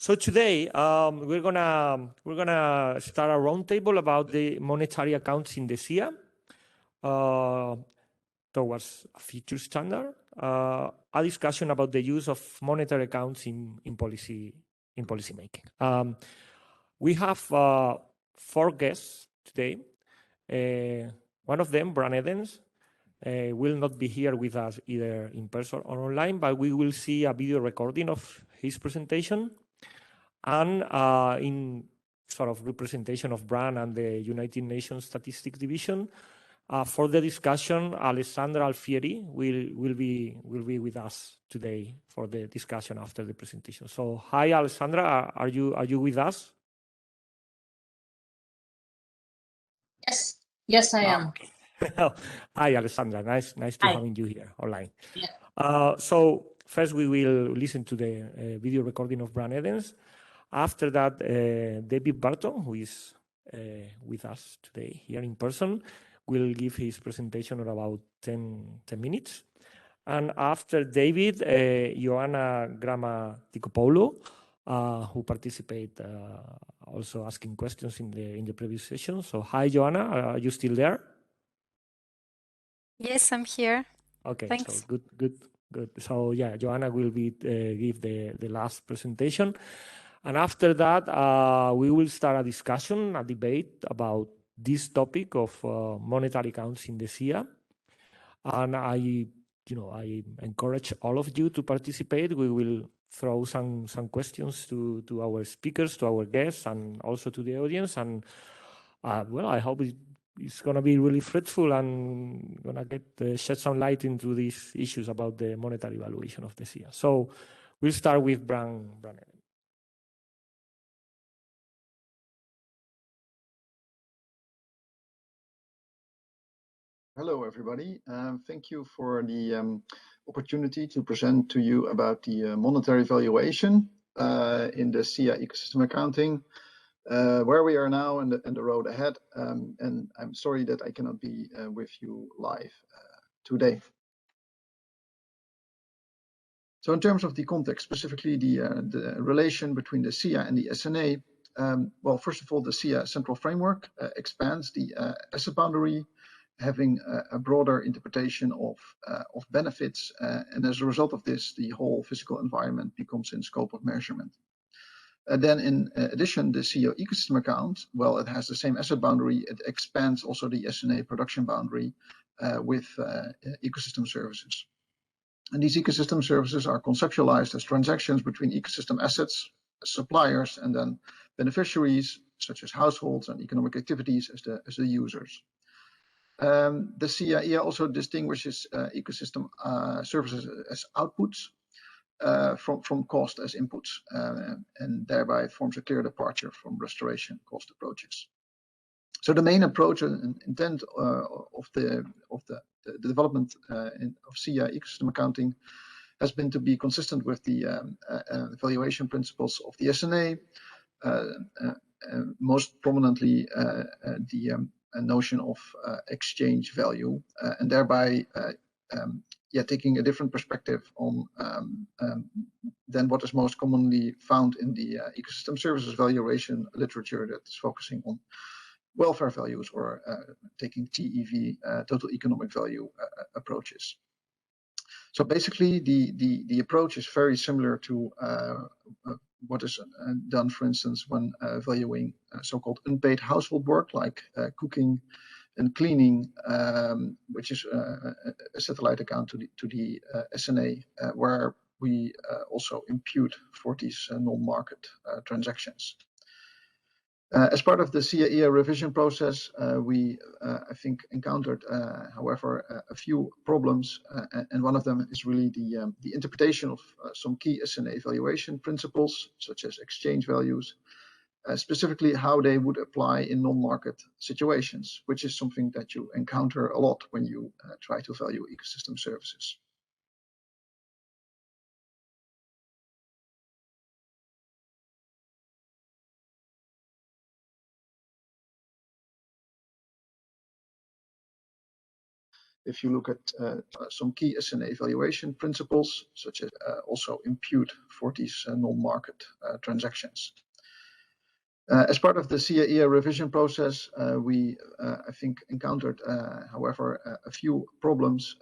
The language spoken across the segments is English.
So today we're gonna start a roundtable about the monetary accounts in the SEEA towards a future standard. A discussion about the use of monetary accounts in policy making. We have 4 guests today. One of them, Bran Edens, will not be here with us either in person or online, but we will see a video recording of his presentation. And in sort of representation of Bran and the United Nations Statistics Division, for the discussion, Alessandra Alfieri will be with us today for the discussion after the presentation. So, hi, Alessandra, are you with us? Yes, I am. Okay. Hi, Alessandra. Nice to having you here online. Yeah. So first we will listen to the video recording of Bran Edens. After that, David Barton, who is with us today here in person, will give his presentation in about 10 minutes. And after David, Joanna Grammatikopoulou, who participate also asking questions in the previous session. So hi, Joanna, are you still there? Yes, I'm here. Okay, thanks. So good. So yeah, Joanna will be give the last presentation. And after that, we will start a discussion, a debate about this topic of monetary accounts in the SEEA. And I encourage all of you to participate. We will throw some questions to our speakers, to our guests, and also to the audience. And well, I hope it's going to be really fruitful and going to shed some light into these issues about the monetary valuation of the SEEA. So we'll start with Bran. Hello, everybody. Thank you for the opportunity to present to you about the monetary valuation in the SEEA ecosystem accounting, where we are now and the road ahead. And I'm sorry that I cannot be with you live today. So in terms of the context, specifically the relation between the SEEA and the SNA, well, first of all, the SEEA central framework expands the asset boundary, having a broader interpretation of benefits, and as a result of this, the whole physical environment becomes in scope of measurement. Then, in addition, the SEEA ecosystem account, well, it has the same asset boundary. It expands also the SNA production boundary with ecosystem services. And these ecosystem services are conceptualized as transactions between ecosystem assets, suppliers, and then beneficiaries, such as households and economic activities as the users. The SEEA EA also distinguishes ecosystem services as outputs from cost as inputs, and thereby forms a clear departure from restoration cost approaches. So the main approach and intent of the development of SEEA ecosystem accounting has been to be consistent with the valuation principles of the SNA, most prominently the notion of exchange value, and thereby taking a different perspective on than what is most commonly found in the ecosystem services valuation literature that is focusing on welfare values or taking TEV, total economic value approaches. So basically, the approach is very similar to what is done, for instance, when valuing so-called unpaid household work like cooking and cleaning, which is a satellite account to the SNA, where we also impute for these non-market transactions. As part of the SEEA EA revision process, we, I think, encountered, however, a few problems, and one of them is really the interpretation of some key SNA valuation principles, such as exchange values, specifically how they would apply in non-market situations, which is something that you encounter a lot when you try to value ecosystem services. if you look at some key SNA evaluation principles, such as also impute for these non-market transactions. As part of the SEEA EA revision process, we, I think, encountered, however, a few problems,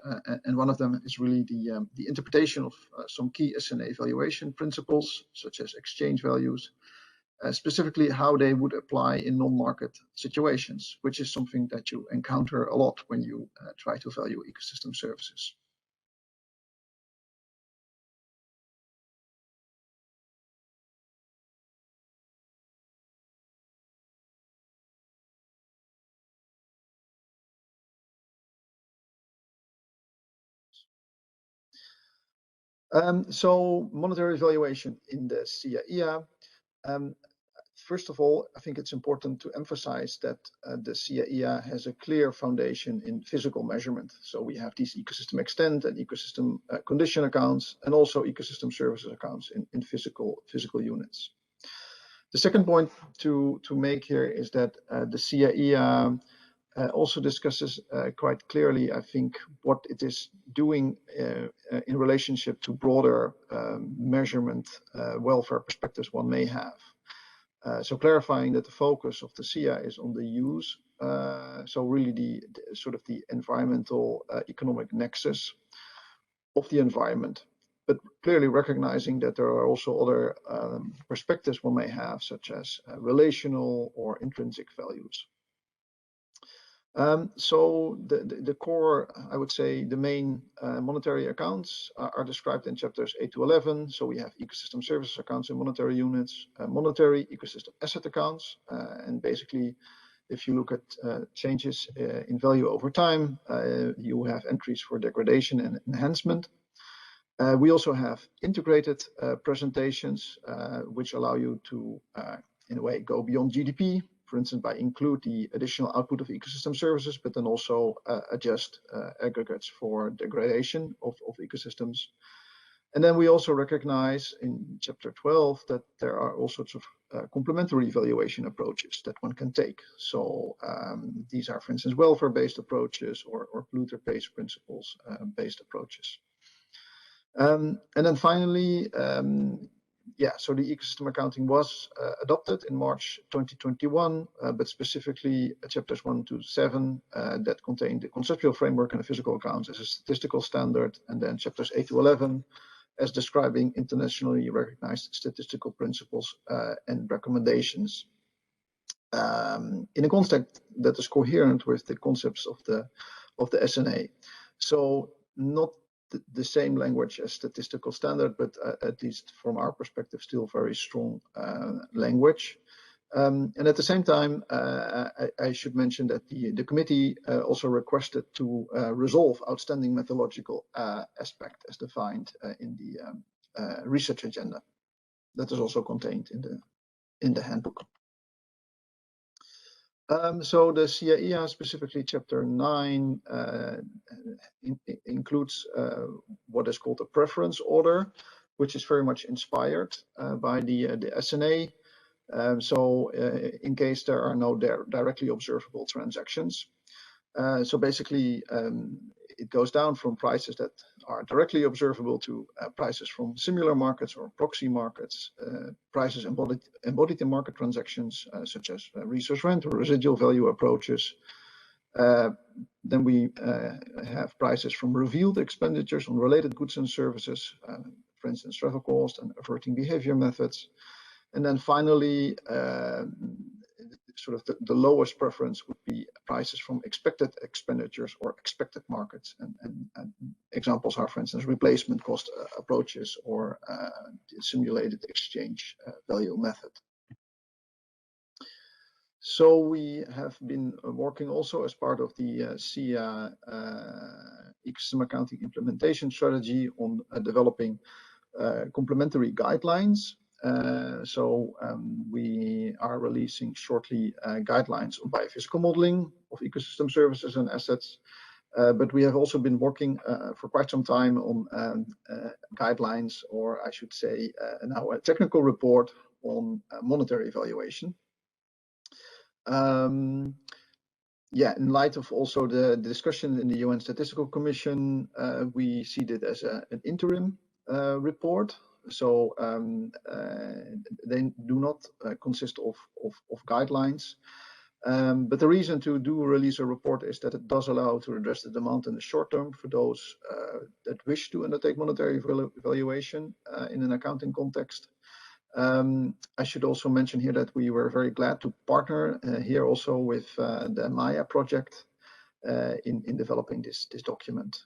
and one of them is really the interpretation of some key SNA evaluation principles, such as exchange values, specifically how they would apply in non-market situations, which is something that you encounter a lot when you try to value ecosystem services. So monetary valuation in the SEEA EA. First of all, I think it's important to emphasize that the SEEA EA has a clear foundation in physical measurement. So we have these ecosystem extent and ecosystem condition accounts, and also ecosystem services accounts in physical units. The second point to make here is that the SEEA EA also discusses quite clearly, I think, what it is doing in relationship to broader measurement welfare perspectives one may have. So clarifying that the focus of the SEEA is on the use, so really the sort of the environmental economic nexus of the environment, but clearly recognizing that there are also other perspectives one may have, such as relational or intrinsic values. So the core, I would say, the main monetary accounts are described in chapters 8 to 11. So we have ecosystem services accounts in monetary units, monetary ecosystem asset accounts, and basically, if you look at changes in value over time, you have entries for degradation and enhancement. We also have integrated presentations, which allow you to, in a way, go beyond GDP. For instance, by include the additional output of ecosystem services, but then also adjust aggregates for degradation of ecosystems. And then we also recognize in chapter 12 that there are all sorts of complementary evaluation approaches that one can take. So these are, for instance, welfare-based approaches or polluter-based principles-based approaches. And then finally, so the ecosystem accounting was adopted in March 2021, but specifically chapters 1 to 7 that contain the conceptual framework and the physical accounts as a statistical standard, and then chapters 8 to 11 as describing internationally recognized statistical principles and recommendations in a context that is coherent with the concepts of the SNA. So not the same language as statistical standard, but at least from our perspective, still very strong language. And at the same time, I should mention that the committee also requested to resolve outstanding methodological aspect as defined in the research agenda. That is also contained in the handbook. So the SEEA EA, specifically chapter 9, includes what is called a preference order, which is very much inspired by the SNA. So in case there are no directly observable transactions. So basically, it goes down from prices that are directly observable to prices from similar markets or proxy markets, prices embodied in market transactions, such as resource rent or residual value approaches. Then we have prices from revealed expenditures on related goods and services, for instance, travel cost and averting behavior methods. And then finally, sort of the lowest preference would be prices from expected expenditures or expected markets. And examples are, for instance, replacement cost approaches or simulated exchange value method. So we have been working also as part of the SEEA ecosystem accounting implementation strategy on developing complementary guidelines. So we are releasing shortly guidelines on biophysical modeling of ecosystem services and assets. But we have also been working for quite some time on guidelines, or I should say now a technical report on monetary evaluation. yeah, in light of also the discussion in the UN Statistical Commission, we see it as an interim report. So they do not consist of guidelines. But the reason to release a report is that it does allow to address the demand in the short term for those that wish to undertake monetary evaluation in an accounting context. I should also mention here that we were very glad to partner here also with the Maya project in developing this document.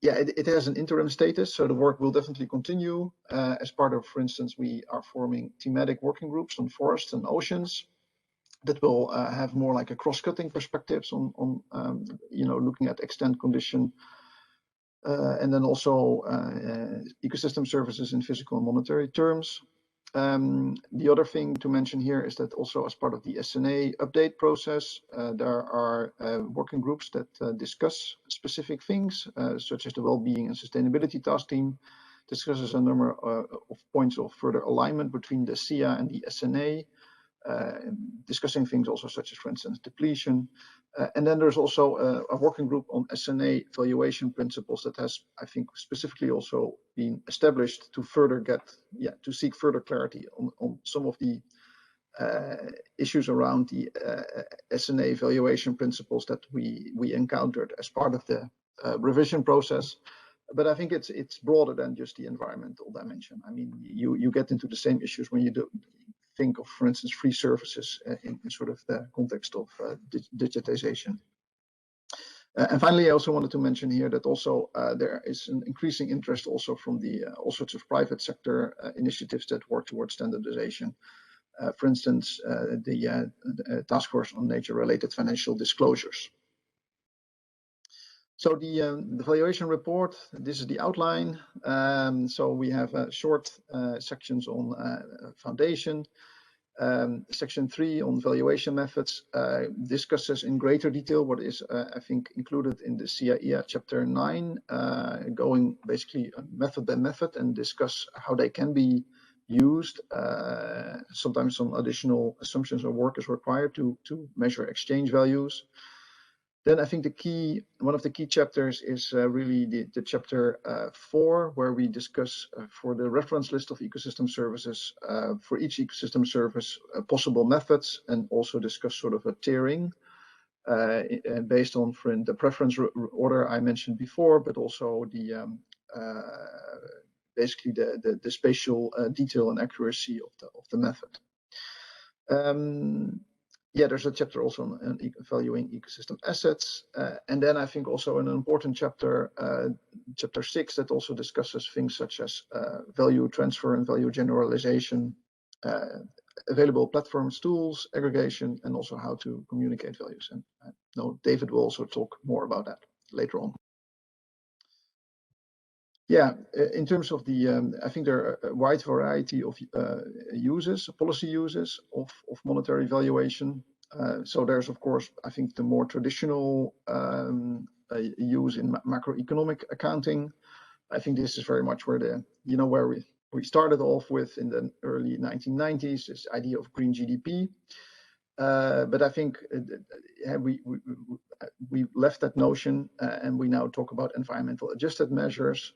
Yeah, it has an interim status, so the work will definitely continue. As part of, for instance, we are forming thematic working groups on forests and oceans that will have more like a cross-cutting perspectives on looking at extent, condition, and then also ecosystem services in physical and monetary terms. The other thing to mention here is that also as part of the SNA update process, there are working groups that discuss specific things, such as the well-being and sustainability task team, discusses a number of points of further alignment between the SEEA and the SNA, discussing things also such as, for instance, depletion. And then there's also a working group on SNA valuation principles that has, I think, specifically also been established to further to seek further clarity on some of the issues around the SNA valuation principles that we encountered as part of the revision process. But I think it's broader than just the environmental dimension. I mean, you get into the same issues when you think of, for instance, free services in sort of the context of digitization. And finally, I also wanted to mention here that also there is an increasing interest also from the all sorts of private sector initiatives that work towards standardization. For instance, the Task Force on Nature-related Financial Disclosures. So the valuation report, this is the outline. So we have short sections on foundation. Section 3 on valuation methods discusses in greater detail what is, I think, included in the SEEA EA Chapter 9, going basically method by method and discuss how they can be used. Sometimes some additional assumptions or work is required to measure exchange values. Then I think one of the key chapters is really the chapter 4, where we discuss for the reference list of ecosystem services, for each ecosystem service, possible methods, and also discuss sort of a tiering based on the preference order I mentioned before, but also the basically the spatial detail and accuracy of the method. Yeah, there's a chapter also on valuing ecosystem assets. And then I think also an important chapter, chapter 6, that also discusses things such as value transfer and value generalization, available platforms, tools, aggregation, and also how to communicate values. And I know David will also talk more about that later on. Yeah, in terms of the, I think there are a wide variety of policy uses of monetary valuation. So there's, of course, I think the more traditional use in macroeconomic accounting. I think this is very much where where we started off with in the early 1990s, this idea of green GDP. But I think we left that notion and we now talk about environmental adjusted measures.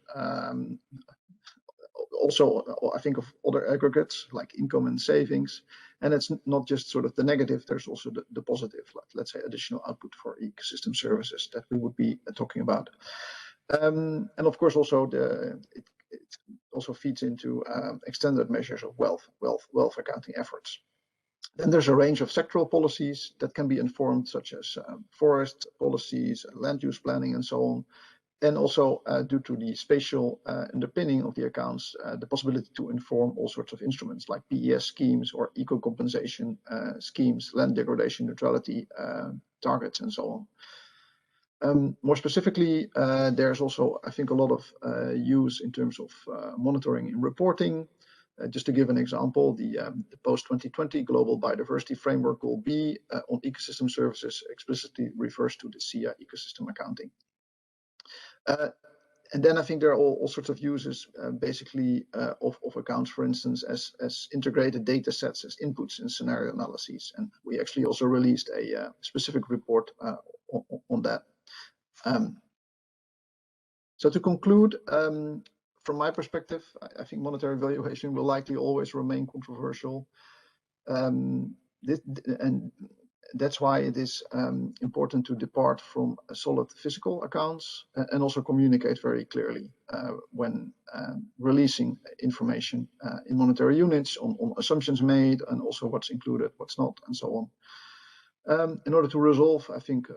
Also, I think of other aggregates like income and savings. And it's not just sort of the negative, there's also the positive, like, let's say, additional output for ecosystem services that we would be talking about. And of course, also it also feeds into extended measures of wealth accounting efforts. Then there's a range of sectoral policies that can be informed, such as forest policies, land use planning, and so on. And also, due to the spatial underpinning of the accounts, the possibility to inform all sorts of instruments like PES schemes or eco-compensation schemes, land degradation neutrality targets, and so on. More specifically, there's also, I think, a lot of use in terms of monitoring and reporting. Just to give an example, the post-2020 Global Biodiversity Framework Goal B on ecosystem services explicitly refers to the SEEA ecosystem accounting. And then I think there are all sorts of uses, basically, of accounts, for instance, as integrated data sets, as inputs in scenario analyses. And we actually also released a specific report on that. So to conclude, from my perspective, I think monetary valuation will likely always remain controversial. And that's why it is important to depart from solid physical accounts and also communicate very clearly when releasing information in monetary units on assumptions made and also what's included, what's not, and so on. In order to resolve, I think,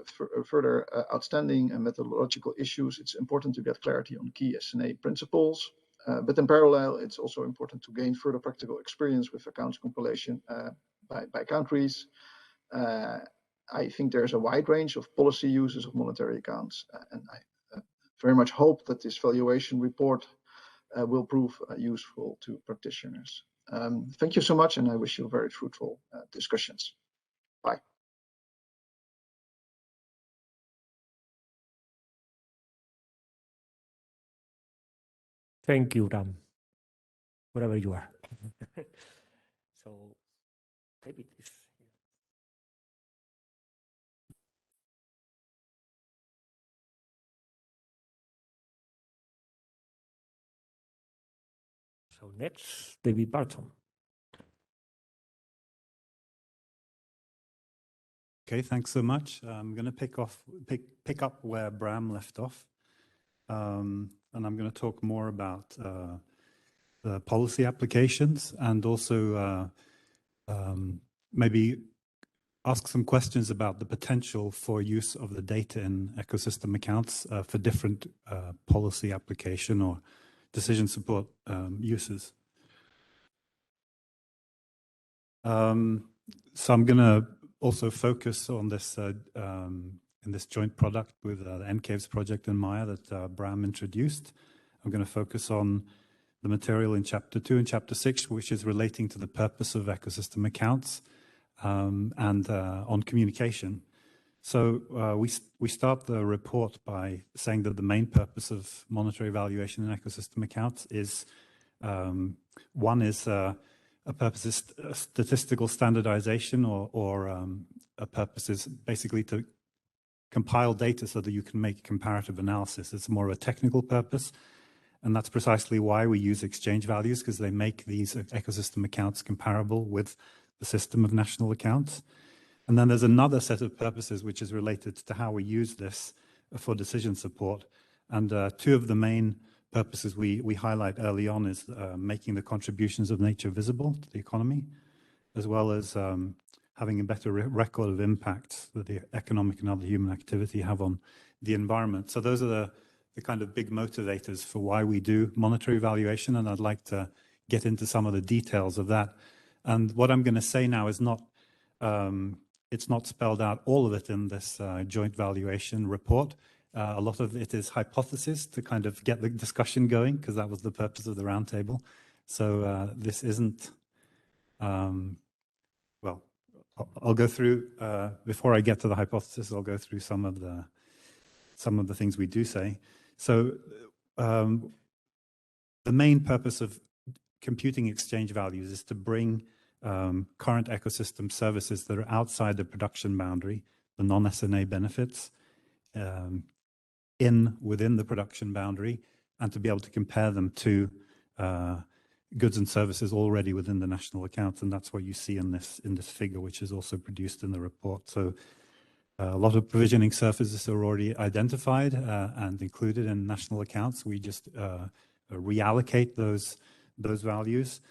further outstanding and methodological issues, it's important to get clarity on key SNA principles. But in parallel, it's also important to gain further practical experience with accounts compilation by countries. I think there's a wide range of policy uses of monetary accounts, and I very much hope that this valuation report will prove useful to practitioners. Thank you so much, and I wish you very fruitful discussions. Bye. Thank you, Ram, wherever you are. So, David is here. So next, David Barton. Okay, thanks so much. I'm going to pick up where Bram left off, and I'm going to talk more about the policy applications and also maybe ask some questions about the potential for use of the data in ecosystem accounts for different policy application or decision support uses. So I'm going to also focus on this in this joint product with the NCAVES project and Maya that Bram introduced. I'm going to focus on the material in Chapter 2 and Chapter 6, which is relating to the purpose of ecosystem accounts and on communication. So we start the report by saying that the main purpose of monetary valuation in ecosystem accounts is one is a purpose is statistical standardization, or a purpose is basically to compile data so that you can make comparative analysis. It's more of a technical purpose, and that's precisely why we use exchange values, because they make these ecosystem accounts comparable with the system of national accounts. And then there's another set of purposes which is related to how we use this for decision support. And two of the main purposes we highlight early on is making the contributions of nature visible to the economy, as well as having a better record of impacts that the economic and other human activity have on the environment. So those are the kind of big motivators for why we do monetary valuation, and I'd like to get into some of the details of that. And what I'm going to say now is not, it's not spelled out all of it in this joint valuation report. A lot of it is hypothesis to kind of get the discussion going, because that was the purpose of the roundtable. So this isn't, well, I'll go through, before I get to the hypothesis, I'll go through some of the things we do say. So the main purpose of computing exchange values is to bring current ecosystem services that are outside the production boundary, the non-SNA benefits, within the production boundary, and to be able to compare them to goods and services already within the national accounts. And that's what you see in this figure, which is also produced in the report. So a lot of provisioning surfaces are already identified and included in national accounts. We just reallocate those values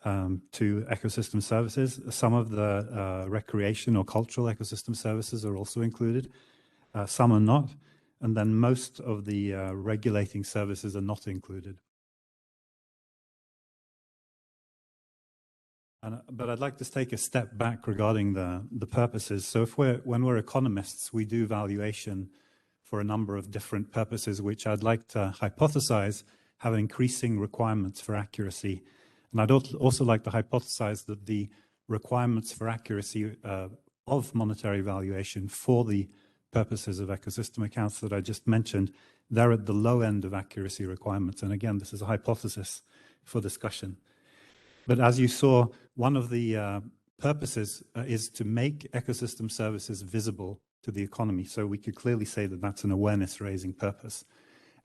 to ecosystem services. Some of the recreation or cultural ecosystem services are also included. Some are not. And then most of the regulating services are not included. But I'd like to take a step back regarding the purposes. So when we're economists, we do valuation for a number of different purposes, which I'd like to hypothesize have increasing requirements for accuracy. And I'd also like to hypothesize that the requirements for accuracy of monetary valuation for the purposes of ecosystem accounts that I just mentioned they're at the low end of accuracy requirements. And again, this is a hypothesis for discussion. But as you saw, one of the purposes is to make ecosystem services visible to the economy. So we could clearly say that that's an awareness-raising purpose.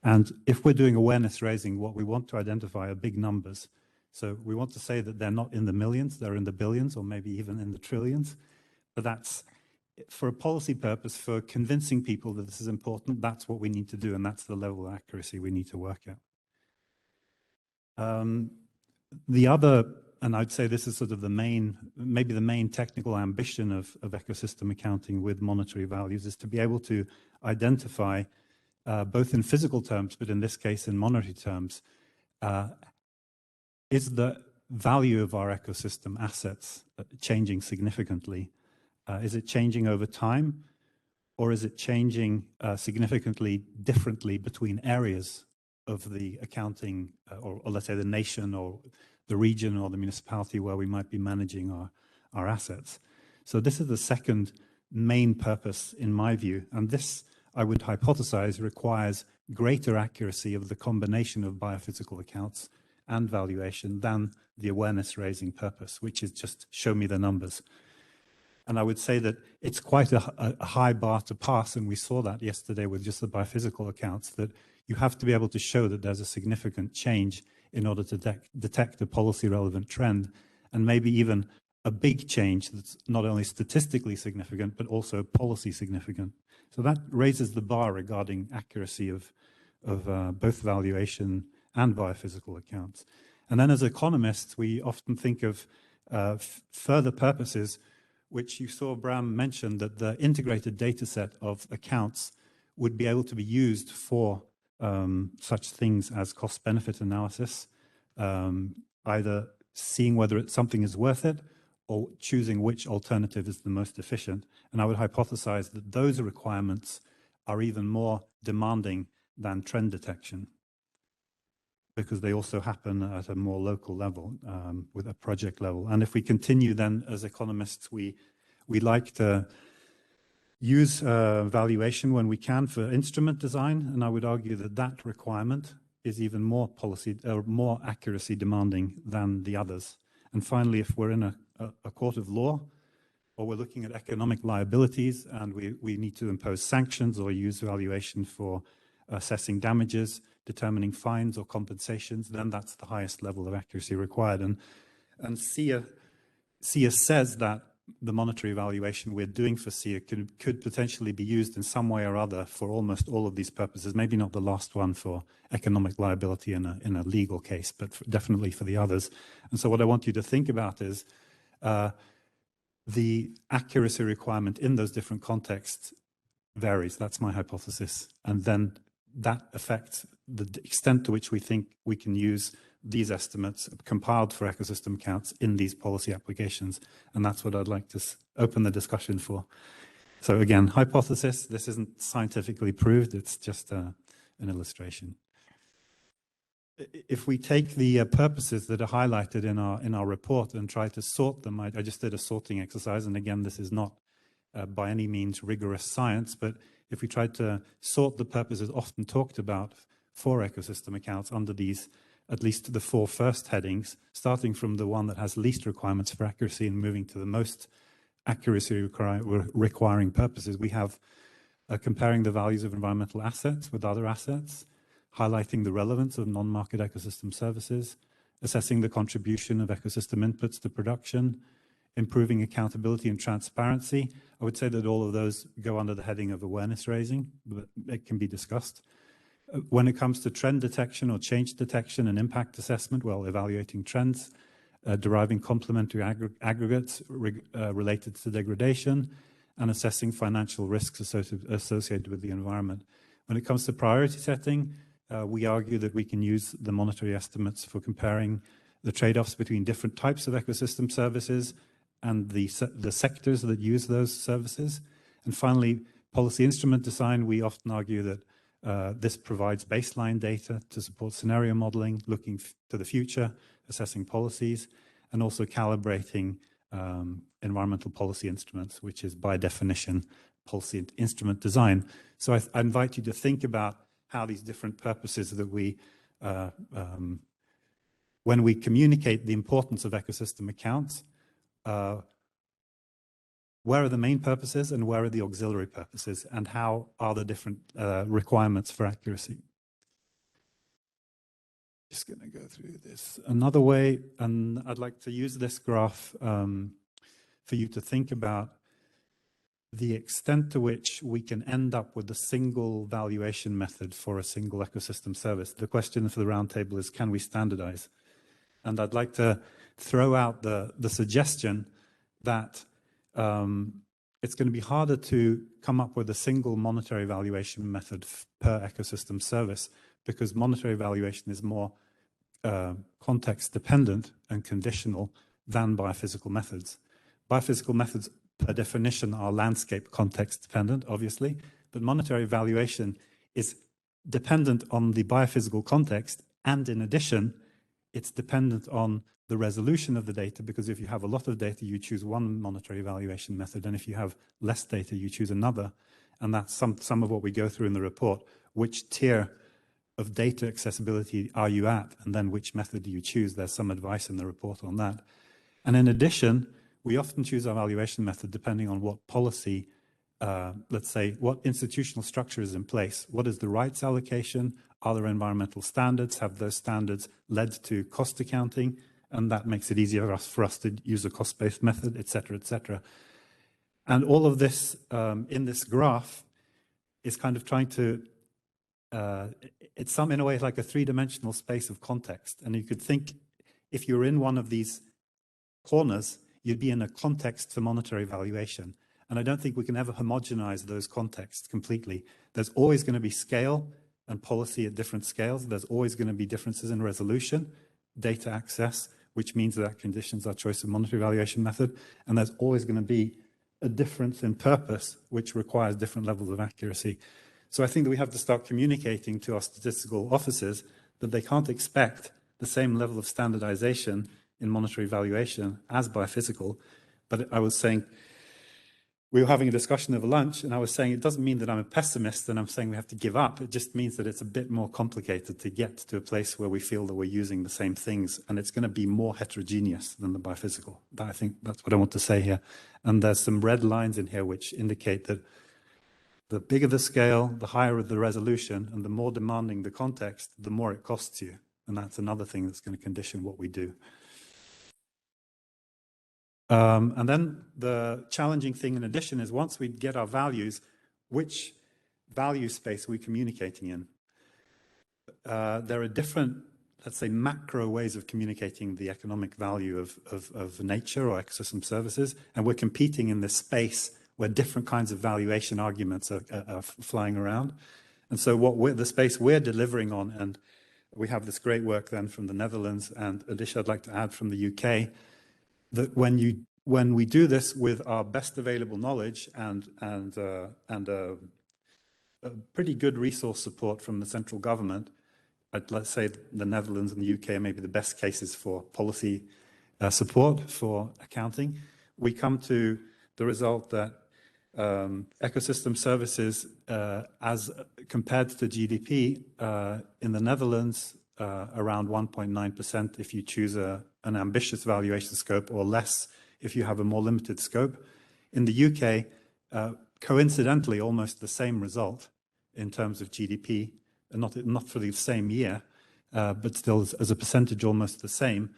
And if we're doing awareness-raising, what we want to identify are big numbers. So we want to say that they're not in the millions, they're in the billions, or maybe even in the trillions. But that's, for a policy purpose, for convincing people that this is important, that's what we need to do, and that's the level of accuracy we need to work at. The other, and I'd say this is sort of the main, maybe the main technical ambition of ecosystem accounting with monetary values, is to be able to identify, both in physical terms, but in this case in monetary terms, is the value of our ecosystem assets changing significantly? Is it changing over time, or is it changing significantly differently between areas of the accounting, or let's say the nation or the region or the municipality where we might be managing our assets? So this is the second main purpose in my view, and this, I would hypothesize, requires greater accuracy of the combination of biophysical accounts and valuation than the awareness-raising purpose, which is just show me the numbers. And I would say that it's quite a high bar to pass, and we saw that yesterday with just the biophysical accounts, that you have to be able to show that there's a significant change in order to detect a policy-relevant trend, and maybe even a big change that's not only statistically significant, but also policy significant. So that raises the bar regarding accuracy of both valuation and biophysical accounts. And then as economists, we often think of further purposes, which you saw Bram mention, that the integrated data set of accounts would be able to be used for such things as cost-benefit analysis, either seeing whether something is worth it or choosing which alternative is the most efficient. And I would hypothesize that those requirements are even more demanding than trend detection, because they also happen at a more local level, with a project level. And if we continue then as economists, we like to use valuation when we can for instrument design, and I would argue that that requirement is even more policy or more accuracy demanding than the others. And finally, if we're in a court of law, or we're looking at economic liabilities and we need to impose sanctions or use valuation for assessing damages, determining fines or compensations, then that's the highest level of accuracy required. And SEEA says that the monetary evaluation we're doing for SEEA could potentially be used in some way or other for almost all of these purposes, maybe not the last one for economic liability in a legal case, but definitely for the others. And so what I want you to think about is the accuracy requirement in those different contexts varies. That's my hypothesis. And then that affects the extent to which we think we can use these estimates compiled for ecosystem accounts in these policy applications. And that's what I'd like to open the discussion for. So again, hypothesis, this isn't scientifically proved, it's just an illustration. If we take the purposes that are highlighted in our report and try to sort them, I just did a sorting exercise, and again, this is not by any means rigorous science, but if we try to sort the purposes often talked about for ecosystem accounts under these, at least the 4 first headings, starting from the one that has least requirements for accuracy and moving to the most accuracy requiring purposes, we have comparing the values of environmental assets with other assets, highlighting the relevance of non-market ecosystem services, assessing the contribution of ecosystem inputs to production, improving accountability and transparency. I would say that all of those go under the heading of awareness raising, but it can be discussed. When it comes to trend detection or change detection and impact assessment, well, evaluating trends, deriving complementary aggregates related to degradation, and assessing financial risks associated with the environment. When it comes to priority setting, we argue that we can use the monetary estimates for comparing the trade-offs between different types of ecosystem services and the sectors that use those services. And finally, policy instrument design, we often argue that this provides baseline data to support scenario modeling, looking to the future, assessing policies, and also calibrating environmental policy instruments, which is by definition policy instrument design. So I invite you to think about how these different purposes that we, when we communicate the importance of ecosystem accounts, where are the main purposes and where are the auxiliary purposes, and how are the different requirements for accuracy? Just going to go through this another way, and I'd like to use this graph for you to think about the extent to which we can end up with a single valuation method for a single ecosystem service. The question for the roundtable is, can we standardize? And I'd like to throw out the suggestion that it's going to be harder to come up with a single monetary valuation method per ecosystem service, because monetary valuation is more context dependent and conditional than biophysical methods. Biophysical methods, per definition, are landscape context dependent, obviously, but monetary valuation is dependent on the biophysical context, and in addition, it's dependent on the resolution of the data, because if you have a lot of data, you choose one monetary valuation method, and if you have less data, you choose another. And that's some of what we go through in the report. Which tier of data accessibility are you at, and then which method do you choose? There's some advice in the report on that. And in addition, we often choose our valuation method depending on what policy, let's say, what institutional structure is in place. What is the rights allocation? Are there environmental standards? Have those standards led to cost accounting? And that makes it easier for us to use a cost-based method, et cetera, et cetera. And all of this in this graph is kind of trying to, it's in a way like a three-dimensional space of context. And you could think, if you're in one of these corners, you'd be in a context for monetary valuation. And I don't think we can ever homogenize those contexts completely. There's always going to be scale and policy at different scales. There's always going to be differences in resolution, data access, which means that conditions our choice of monetary valuation method. And there's always going to be a difference in purpose, which requires different levels of accuracy. So I think that we have to start communicating to our statistical officers that they can't expect the same level of standardization in monetary valuation as biophysical. But I was saying, we were having a discussion over lunch, and I was saying it doesn't mean that I'm a pessimist and I'm saying we have to give up. It just means that it's a bit more complicated to get to a place where we feel that we're using the same things, and it's going to be more heterogeneous than the biophysical. I think that's what I want to say here. And there's some red lines in here which indicate that the bigger the scale, the higher the resolution, and the more demanding the context, the more it costs you. And that's another thing that's going to condition what we do. And then the challenging thing in addition is, once we get our values, which value space are we communicating in? There are different, let's say, macro ways of communicating the economic value of nature or ecosystem services, and we're competing in this space where different kinds of valuation arguments are flying around. And so the space we're delivering on, and we have this great work then from the Netherlands, and Alicia, I'd like to add from the UK, that when we do this with our best available knowledge and a pretty good resource support from the central government, let's say the Netherlands and the UK are maybe the best cases for policy support for accounting, we come to the result that ecosystem services, as compared to GDP, in the Netherlands, around 1.9% if you choose an ambitious valuation scope, or less if you have a more limited scope. In the UK, coincidentally, almost the same result in terms of GDP, and not for the same year, but still as a percentage almost the same.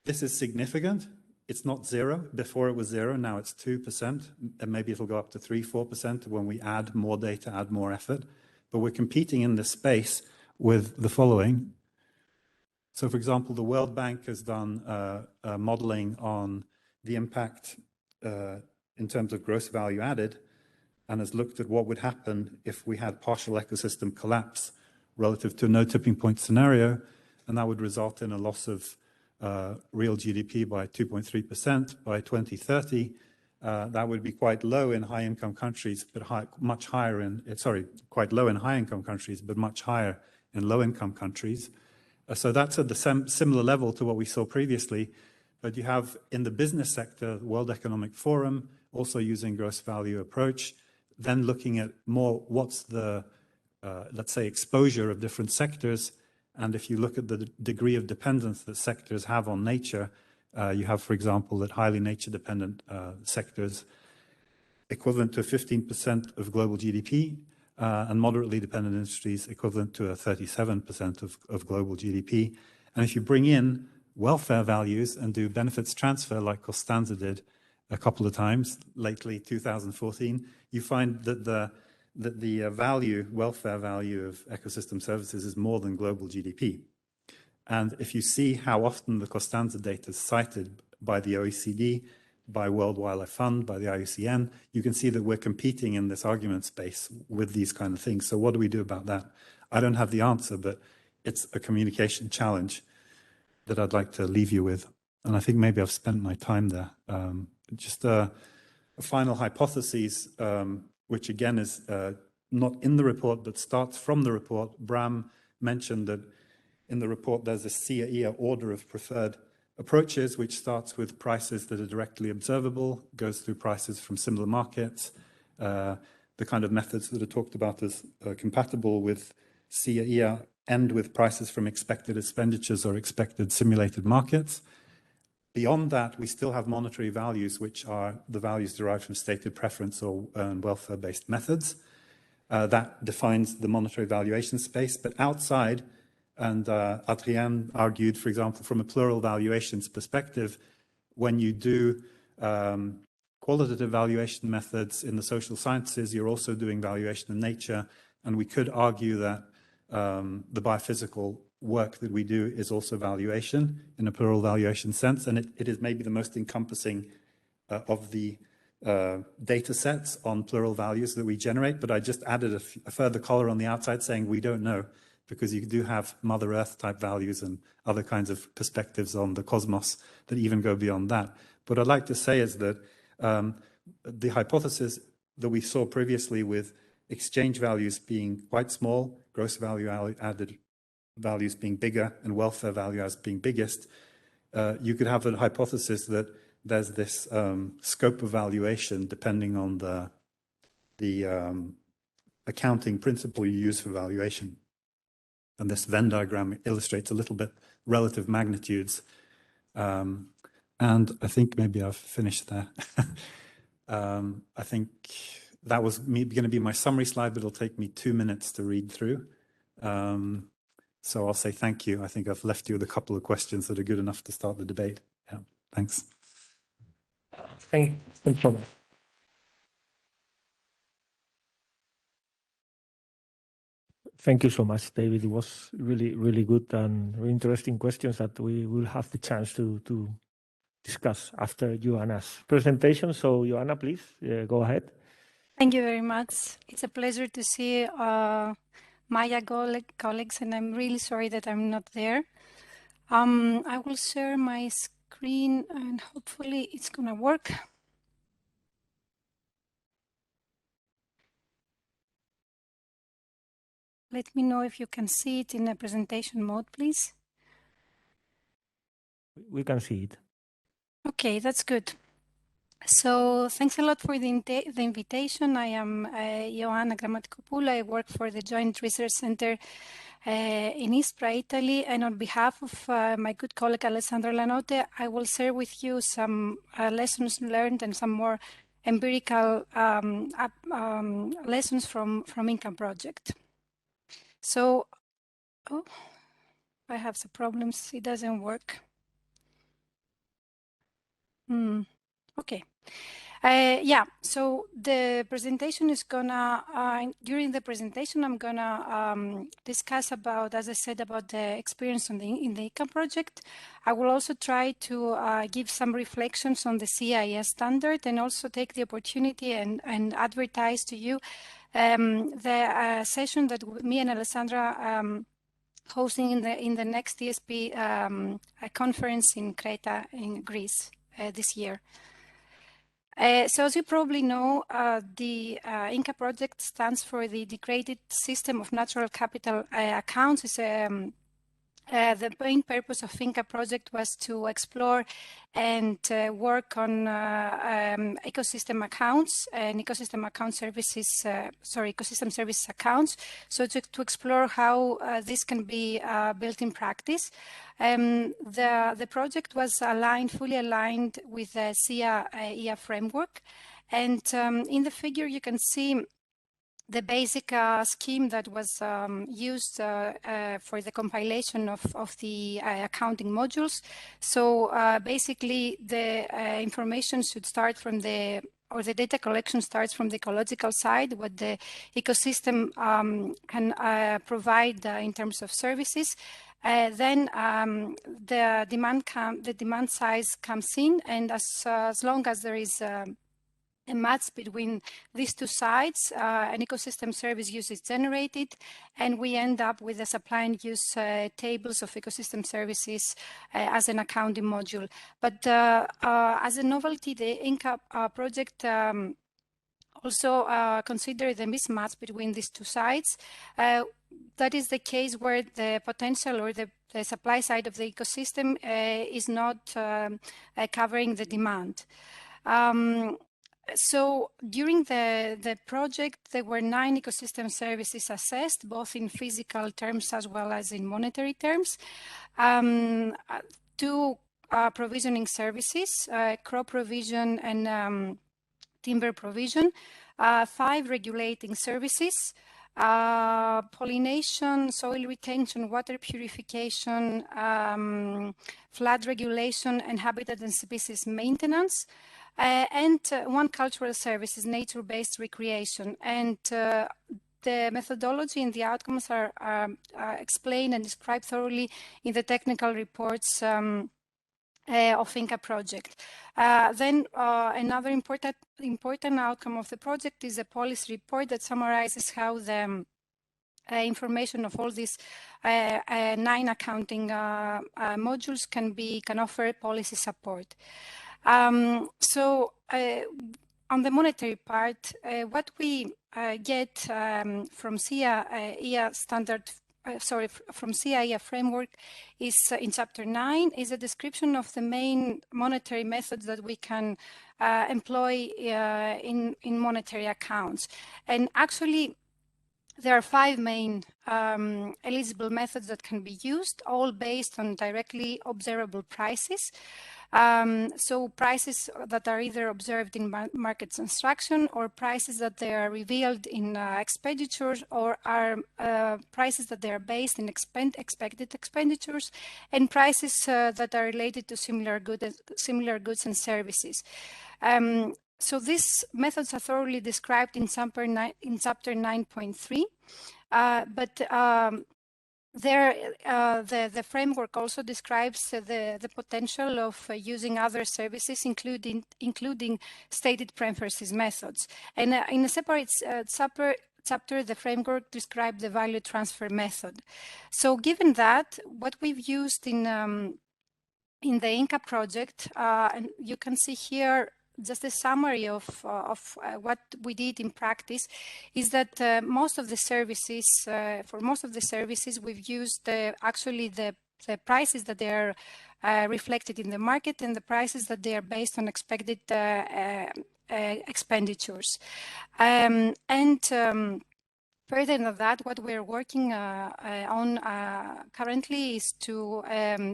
This is significant. It's not zero. Before it was zero, now it's 2%, and maybe it'll go up to 3-4% when we add more data, add more effort. But we're competing in this space with the following. So, for example, the World Bank has done modeling on the impact in terms of gross value added, and has looked at what would happen if we had partial ecosystem collapse relative to a no tipping point scenario, and that would result in a loss of real GDP by 2.3% by 2030. That would be quite low in high-income countries, but much higher in, quite low in high-income countries, but much higher in low-income countries. So that's at the similar level to what we saw previously. But you have in the business sector, the World Economic Forum, also using gross value approach, then looking at more what's the let's say, exposure of different sectors. And if you look at the degree of dependence that sectors have on nature, you have, for example, that highly nature-dependent sectors equivalent to 15% of global GDP, and moderately dependent industries equivalent to 37% of global GDP. And if you bring in welfare values and do benefits transfer like Costanza did a couple of times, lately 2014, you find that the welfare value of ecosystem services is more than global GDP. And if you see how often the Costanza data is cited by the OECD, by World Wildlife Fund, by the IUCN, you can see that we're competing in this argument space with these kind of things. So what do we do about that? I don't have the answer, but it's a communication challenge that I'd like to leave you with. And I think maybe I've spent my time there. Just a final hypothesis, which again is not in the report, but starts from the report. Bram mentioned that in the report, there's a SEEA EA order of preferred approaches, which starts with prices that are directly observable, goes through prices from similar markets, the kind of methods that are talked about as compatible with SEEA EA end with prices from expected expenditures or expected simulated markets. Beyond that, we still have monetary values, which are the values derived from stated preference or welfare-based methods. That defines the monetary valuation space. But outside, and Adrien argued, for example, from a plural valuations perspective, when you do qualitative valuation methods in the social sciences, you're also doing valuation in nature. And we could argue that the biophysical work that we do is also valuation in a plural valuation sense. And it is maybe the most encompassing of the data sets on plural values that we generate. But I just added a further color on the outside saying we don't know, because you do have Mother Earth type values and other kinds of perspectives on the cosmos that even go beyond that. What I'd like to say is that the hypothesis that we saw previously with exchange values being quite small, gross value added values being bigger, and welfare value as being biggest, you could have a hypothesis that there's this scope of valuation depending on the accounting principle you use for valuation. And this Venn diagram illustrates a little bit relative magnitudes. And I think maybe I've finished there. I think that was going to be my summary slide, but it'll take me 2 minutes to read through. So I'll say thank you. I think I've left you with a couple of questions that are good enough to start the debate. Yeah, thanks. Thank you so much. Thank you so much, David. It was really, really good and really interesting questions that we will have the chance to discuss after Joanna's presentation. So, Joanna, please go ahead. Thank you very much. It's a pleasure to see Maya colleagues, and I'm really sorry that I'm not there. I will share my screen, and hopefully it's going to work. Let me know if you can see it in the presentation mode, please. We can see it. Okay, that's good. So thanks a lot for the invitation. I am Ioanna Grammatikopoulou. I work for the Joint Research Center in Ispra, Italy. And on behalf of my good colleague Alessandro Lanotte, I will share with you some lessons learned and some more empirical lessons from Income Project. So, I have some problems. It doesn't work. Okay. Yeah, so the presentation is gonna, during the presentation, I'm gonna discuss about, as I said, about the experience in the Income Project. I will also try to give some reflections on the SEEA EA standard, and also take the opportunity and advertise to you the session that me and Alessandra hosting in the next ESP conference in Creta in Greece this year. So as you probably know, the INCA project stands for the Integrated System of Natural Capital Accounts. It's The main purpose of INCA project was to explore and work on ecosystem accounts and ecosystem account services, ecosystem service accounts. So to explore how this can be built in practice. The project was fully aligned with the SEEA EA framework. And in the figure, you can see the basic scheme that was used for the compilation of the accounting modules. So basically, the information should start from the data collection starts from the ecological side, what the ecosystem can provide in terms of services. Then the demand size comes in, and as long as there is a match between these two sides, an ecosystem service use is generated, and we end up with the supply and use tables of ecosystem services as an accounting module. But as a novelty, the INCA project also consider the mismatch between these two sides. That is the case where the potential or the supply side of the ecosystem is not covering the demand. So during the project, there were 9 ecosystem services assessed, both in physical terms as well as in monetary terms. 2 provisioning services, crop provision and timber provision, 5 regulating services, pollination, soil retention, water purification, flood regulation, and habitat and species maintenance. And 1 cultural service is nature-based recreation. And the methodology and the outcomes are explained and described thoroughly in the technical reports of INCA project. Then another important outcome of the project is a policy report that summarizes how the information of all these 9 accounting modules can offer policy support. So on the monetary part, what we get from SEEA EA from SEEA EA framework is in chapter 9 is a description of the main monetary methods that we can employ in monetary accounts. And actually, there are 5 main eligible methods that can be used, all based on directly observable prices. So prices that are either observed in market construction, or prices that they are revealed in expenditures, or are prices that they are based in expected expenditures, and prices that are related to similar goods and services. So these methods are thoroughly described in chapter 9.3, but the framework also describes the potential of using other services, including stated preferences methods. And in a separate chapter, the framework describes the value transfer method. So given that, what we've used in the INCA project, and you can see here just a summary of what we did in practice, is that most of the services, for most of the services, we've used actually the prices that they are reflected in the market and the prices that they are based on expected expenditures. Further than that, what we're working on currently is to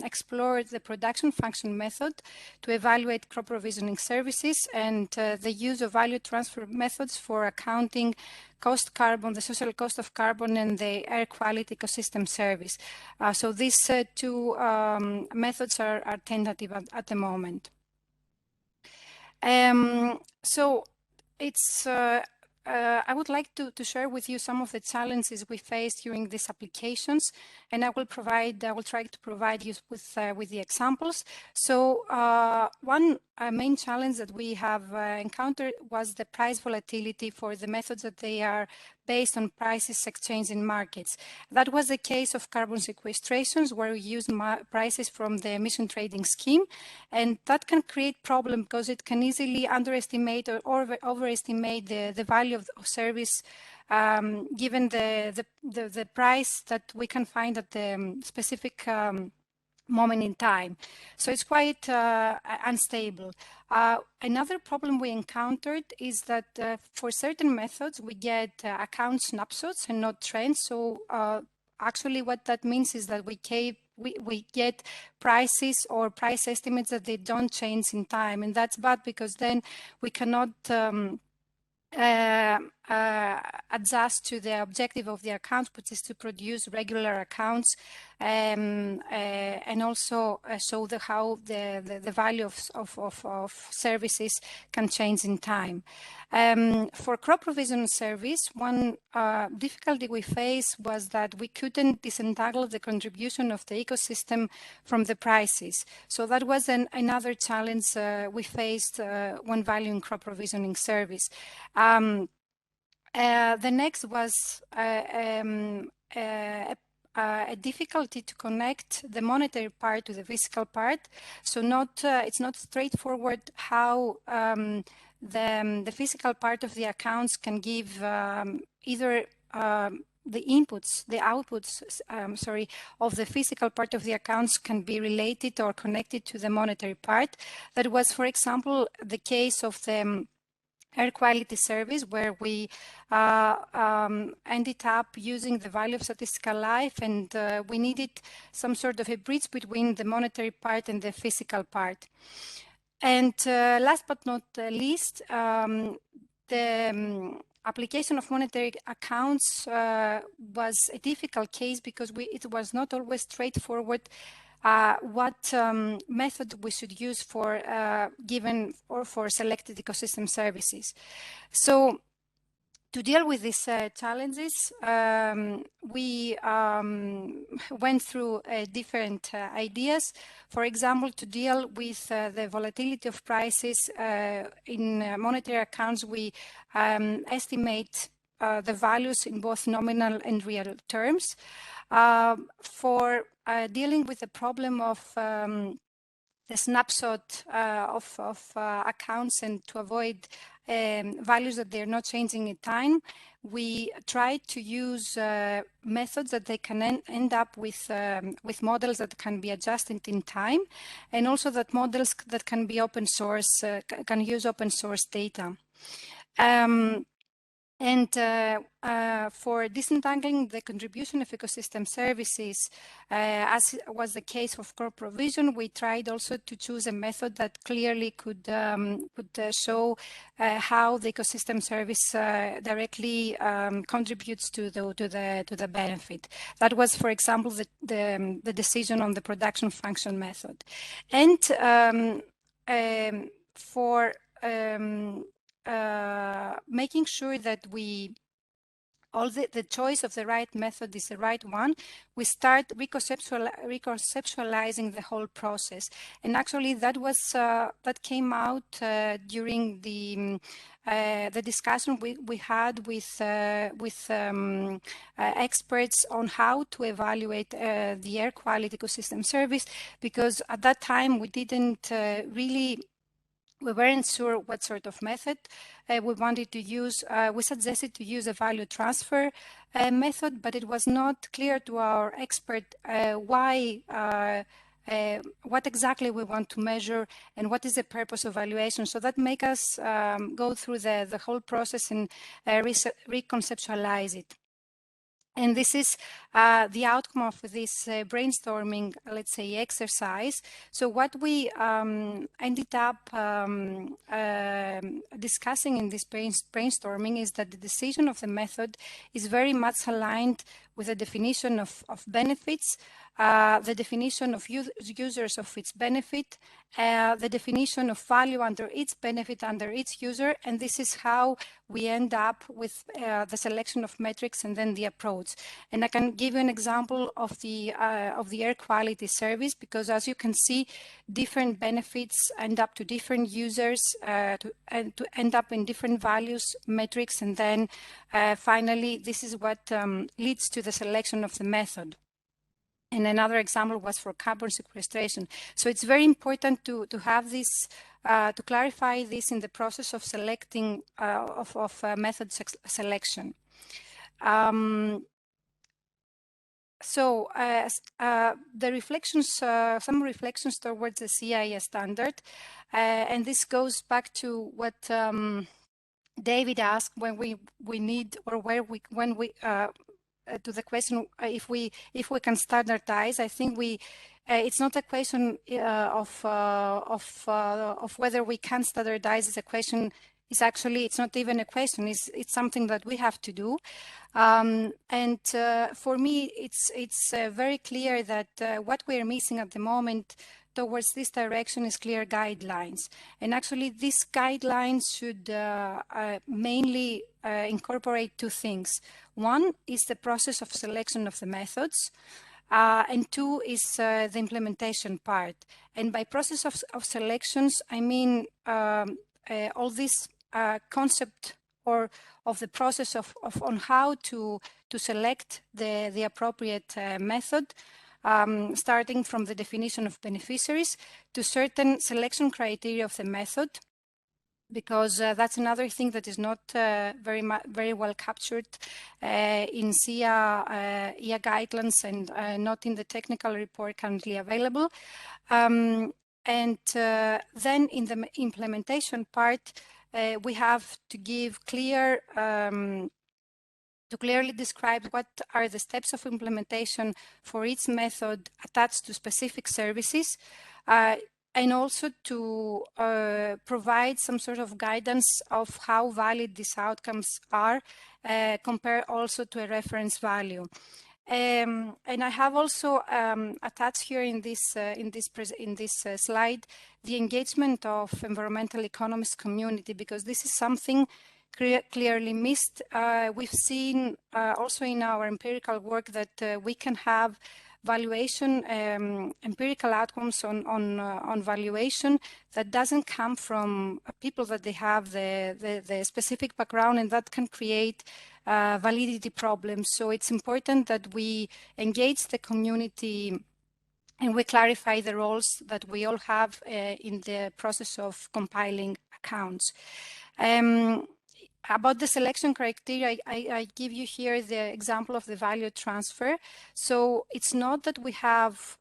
explore the production function method to evaluate crop provisioning services and the use of value transfer methods for accounting cost carbon, the social cost of carbon, and the air quality ecosystem service. So these 2 methods are tentative at the moment. So it's I would like to share with you some of the challenges we faced during these applications, and I will try to provide you with the examples. So one main challenge that we have encountered was the price volatility for the methods that they are based on prices exchanged in markets. That was the case of carbon sequestrations, where we use prices from the emission trading scheme, and that can create problem because it can easily underestimate or overestimate the value of service given the price that we can find at the specific moment in time. So it's quite unstable. Another problem we encountered is that for certain methods, we get account snapshots and not trends. So actually what that means is that we get prices or price estimates that they don't change in time. And that's bad because then we cannot adjust to the objective of the account, which is to produce regular accounts and also show how the value of services can change in time. For crop provision service, one difficulty we faced was that we couldn't disentangle the contribution of the ecosystem from the prices. So that was another challenge we faced when valuing crop provisioning service. The next was a difficulty to connect the monetary part to the fiscal part. So it's not straightforward how the physical part of the accounts can give either the inputs, the outputs, of the physical part of the accounts can be related or connected to the monetary part. That was, for example, the case of the air quality service, where we ended up using the value of statistical life, and we needed some sort of a bridge between the monetary part and the physical part. And last but not least, the application of monetary accounts was a difficult case because it was not always straightforward what method we should use for given or for selected ecosystem services. So to deal with these challenges, we went through different ideas. For example, to deal with the volatility of prices in monetary accounts, we estimate the values in both nominal and real terms. For dealing with the problem of the snapshot of accounts and to avoid values that they're not changing in time, we try to use methods that they can end up with models that can be adjusted in time, and also that models that can be open source, can use open source data. And for disentangling the contribution of ecosystem services, as was the case of crop provision, we tried also to choose a method that clearly could show how the ecosystem service directly contributes to the benefit. That was, for example, the decision on the production function method. And for making sure that the choice of the right method is the right one, we start reconceptualizing the whole process. And actually that came out during the discussion we had with experts on how to evaluate the air quality ecosystem service, because at that time we didn't we weren't sure what sort of method we wanted to use. We suggested to use a value transfer method, but it was not clear to our expert what exactly we want to measure and what is the purpose of evaluation. So that make us go through the whole process and reconceptualize it. And this is the outcome of this brainstorming, let's say, exercise. So what we ended up discussing in this brainstorming is that the decision of the method is very much aligned with the definition of benefits, the definition of users of its benefit, the definition of value under each benefit under each user, and this is how we end up with the selection of metrics and then the approach. And I can give you an example of the air quality service, because as you can see, different benefits end up to different users to end up in different values, metrics, and then finally this is what leads to the selection of the method. And another example was for carbon sequestration. So it's very important to have this, to clarify this in the process of selecting, of method selection. So the reflections, some reflections towards the SEEA EA standard, and this goes back to what David asked when we need, or where we, when we to the question if we can standardize. I think it's not a question of whether we can standardize. It's a question. It's not even a question. It's something that we have to do. And for me, it's very clear that what we are missing at the moment towards this direction is clear guidelines. And actually, these guidelines should mainly incorporate two things. One is the process of selection of the methods, and two is the implementation part. And by process of selections, I mean all this concept or of the process on how to select the appropriate method, starting from the definition of beneficiaries to certain selection criteria of the method, because that's another thing that is not very well captured in SEEA EA guidelines and not in the technical report currently available. And then in the implementation part, we have to give clear, to clearly describe what are the steps of implementation for each method attached to specific services, and also to provide some sort of guidance of how valid these outcomes are, compared also to a reference value. And I have also attached here in this slide the engagement of environmental economists community, because this is something clearly missed. We've seen also in our empirical work that we can have valuation, empirical outcomes on valuation that doesn't come from people that they have the specific background, and that can create validity problems. So it's important that we engage the community and we clarify the roles that we all have in the process of compiling accounts. About the selection criteria, I give you here the example of the value transfer. So it's not that we have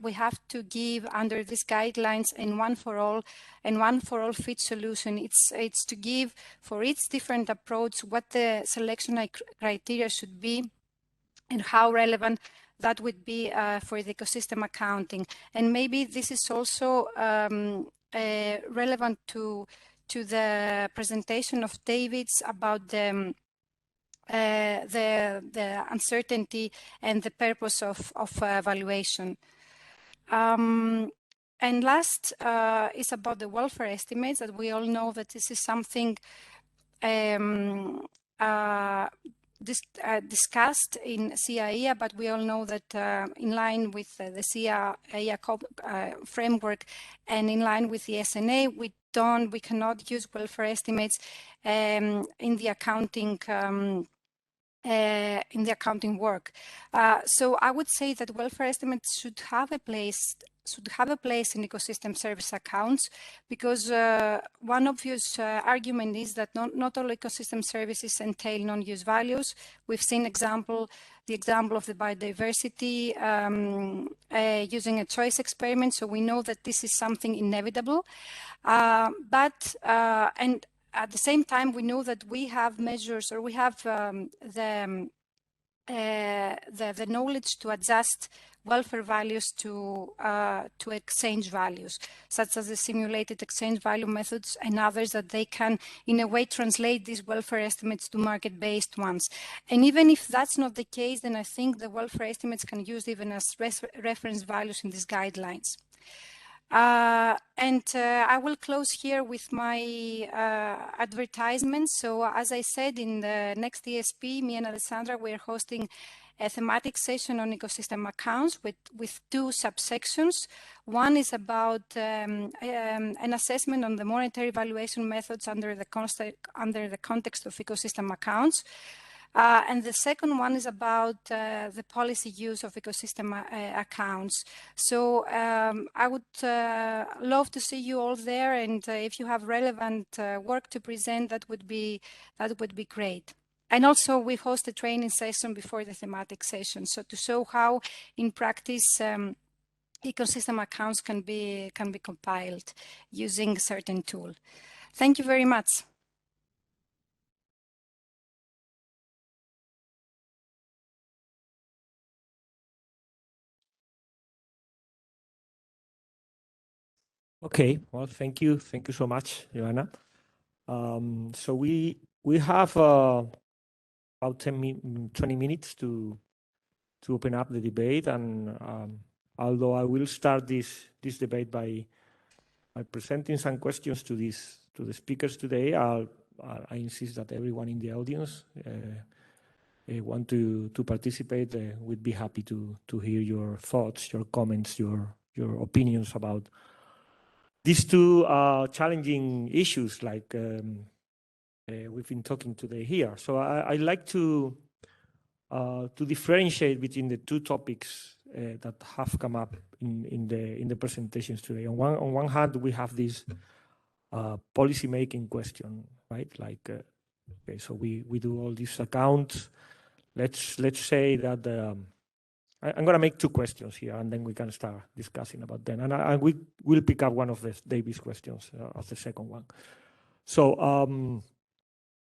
we have to give under these guidelines a one for all fit solution. It's to give for each different approach what the selection criteria should be and how relevant that would be for the ecosystem accounting. And maybe this is also relevant to the presentation of David's about the uncertainty and the purpose of evaluation. And last is about the welfare estimates, that we all know that this is something discussed in SEEA EA, but we all know that in line with the SEEA EA framework and in line with the SNA, we cannot use welfare estimates in the accounting work. So I would say that welfare estimates should have a place in ecosystem service accounts, because one obvious argument is that not all ecosystem services entail non-use values. We've seen the example of the biodiversity using a choice experiment, so we know that this is something inevitable. But at the same time, we know that we have measures, or we have the knowledge to adjust welfare values to exchange values, such as the simulated exchange value methods and others, that they can in a way translate these welfare estimates to market-based ones. And even if that's not the case, then I think the welfare estimates can use even as reference values in these guidelines. And I will close here with my advertisement. So as I said, in the next ESP, me and Alessandra, we're hosting a thematic session on ecosystem accounts with two subsections. One is about an assessment on the monetary valuation methods under the context of ecosystem accounts. And the second one is about the policy use of ecosystem accounts. So I would love to see you all there, and if you have relevant work to present, that would be great. And also we host a training session before the thematic session, so to show how in practice ecosystem accounts can be compiled using a certain tool. Thank you very much. Okay, well, thank you so much, Joanna. So we have about 20 minutes to open up the debate, and although I will start this debate by presenting some questions to the speakers today, I insist that everyone in the audience want to participate. We'd be happy to hear your thoughts, your comments, your opinions about these two challenging issues, like we've been talking today here. So I like to differentiate between the two topics that have come up in the presentations today. On one hand, we have this policy making question, right? Like, okay, so we do all these accounts. Let's say that I'm going to make two questions here, and then we can start discussing about them. And we will pick up one of David's questions as the second one. So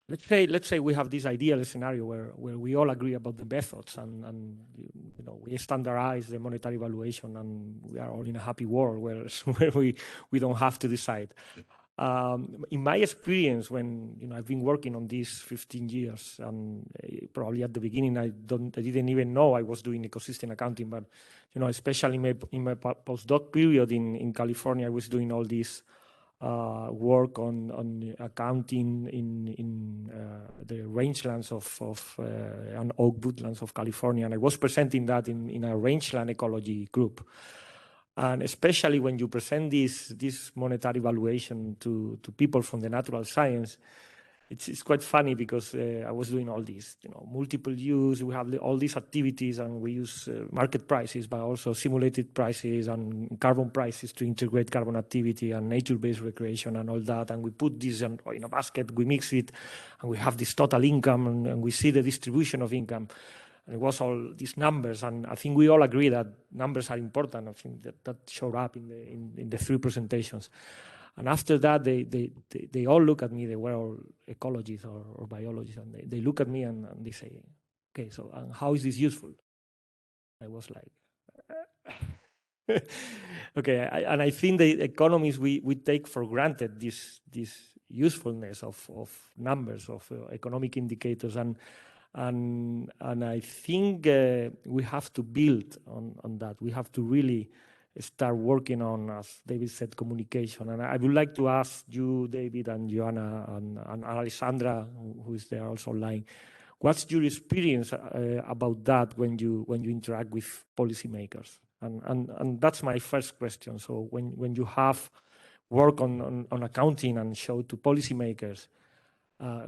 let's say we have this ideal scenario where we all agree about the methods, and you know, we standardize the monetary valuation, and we are all in a happy world where we don't have to decide. In my experience, when I've been working on this 15 years, and probably at the beginning I didn't even know I was doing ecosystem accounting, but especially in my postdoc period in California, I was doing all this work on accounting in the rangelands of and oak woodlands of California, and I was presenting that in a rangeland ecology group. And especially when you present this monetary valuation to people from the natural science, it's quite funny, because I was doing all these, multiple use. We have all these activities, and we use market prices, but also simulated prices and carbon prices to integrate carbon activity and nature-based recreation and all that. And we put this in a basket, we mix it, and we have this total income, and we see the distribution of income. And it was all these numbers, and I think we all agree that numbers are important. I think that showed up in the three presentations. And after that, they all look at me. They were all ecologists or biologists, and they look at me and they say, "Okay, so and how is this useful?" I was like, "Okay." And I think the economists we take for granted this usefulness of numbers, of economic indicators, and I think we have to build on that. We have to really start working on, as David said, communication. And I would like to ask you, David, and Joanna, and Alessandra, who is there also online, what's your experience about that when you interact with policymakers? And that's my first question. So when you have work on accounting and show to policymakers,